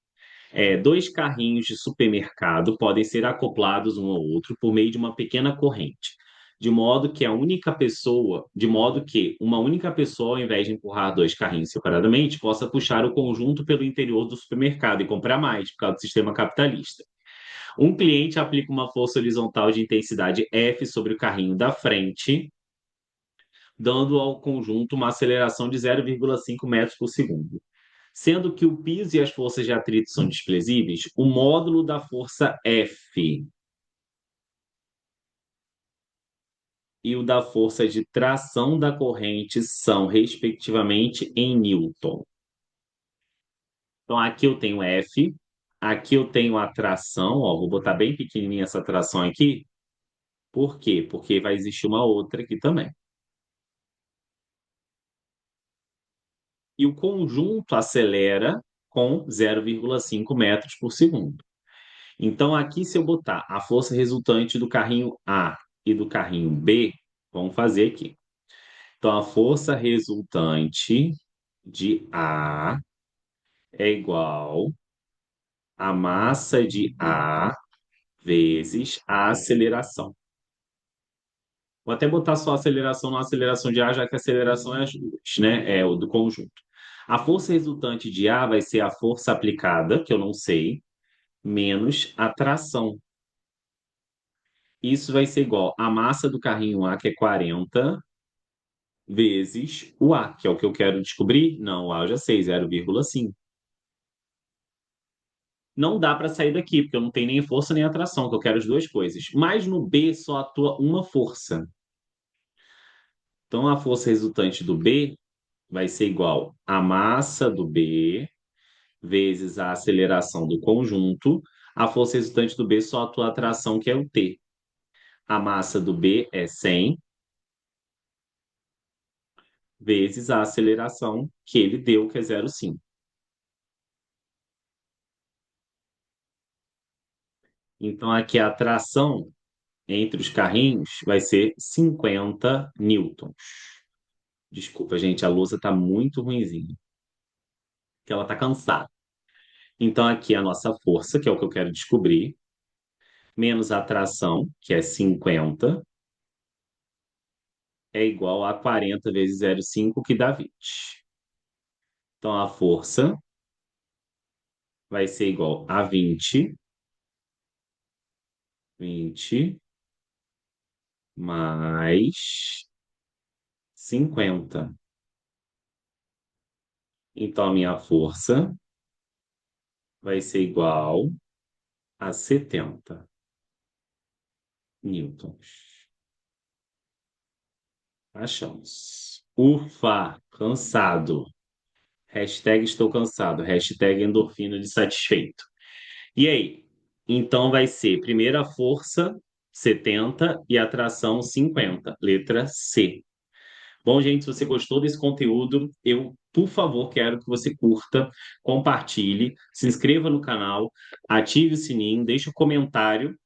dois carrinhos de supermercado podem ser acoplados um ao outro por meio de uma pequena corrente, de modo que uma única pessoa, ao invés de empurrar dois carrinhos separadamente, possa puxar o conjunto pelo interior do supermercado e comprar mais, por causa do sistema capitalista. Um cliente aplica uma força horizontal de intensidade F sobre o carrinho da frente, dando ao conjunto uma aceleração de 0,5 metros por segundo. Sendo que o piso e as forças de atrito são desprezíveis, o módulo da força F e o da força de tração da corrente são, respectivamente, em Newton. Então, aqui eu tenho F, aqui eu tenho a tração, ó, vou botar bem pequenininha essa tração aqui. Por quê? Porque vai existir uma outra aqui também. E o conjunto acelera com 0,5 metros por segundo. Então, aqui, se eu botar a força resultante do carrinho A e do carrinho B, vamos fazer aqui. Então, a força resultante de A é igual a massa de A vezes a aceleração. Vou até botar só a aceleração na aceleração de A, já que a aceleração é as duas, né? É o do conjunto. A força resultante de A vai ser a força aplicada, que eu não sei, menos a tração. Isso vai ser igual a massa do carrinho A, que é 40, vezes o A, que é o que eu quero descobrir. Não, o A eu já sei, 0,5. Não dá para sair daqui, porque eu não tenho nem força nem atração, que eu quero as duas coisas. Mas no B só atua uma força. Então, a força resultante do B vai ser igual a massa do B vezes a aceleração do conjunto. A força resultante do B só atua a atração, que é o T. A massa do B é 100 vezes a aceleração que ele deu, que é 0,5. Então, aqui a atração entre os carrinhos vai ser 50 newtons. Desculpa, gente, a louça está muito ruinzinha, que ela está cansada. Então, aqui a nossa força, que é o que eu quero descobrir, menos a atração, que é 50, é igual a 40 vezes 0,5, que dá 20. Então, a força vai ser igual a 20 mais 50. Então, a minha força vai ser igual a 70 newtons. Achamos. Ufa, cansado. Hashtag estou cansado. Hashtag endorfina de satisfeito. E aí? Então vai ser primeira força 70 e atração 50. Letra C. Bom, gente, se você gostou desse conteúdo, eu, por favor, quero que você curta, compartilhe, se inscreva no canal, ative o sininho, deixe um comentário.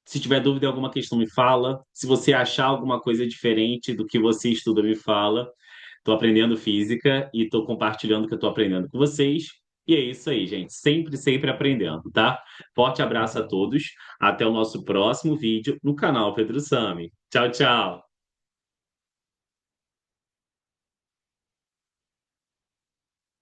Se tiver dúvida em alguma questão, me fala. Se você achar alguma coisa diferente do que você estuda, me fala. Estou aprendendo física e estou compartilhando o que eu estou aprendendo com vocês. E é isso aí, gente. Sempre, sempre aprendendo, tá? Forte abraço a todos. Até o nosso próximo vídeo no canal Pedro Sami. Tchau, tchau.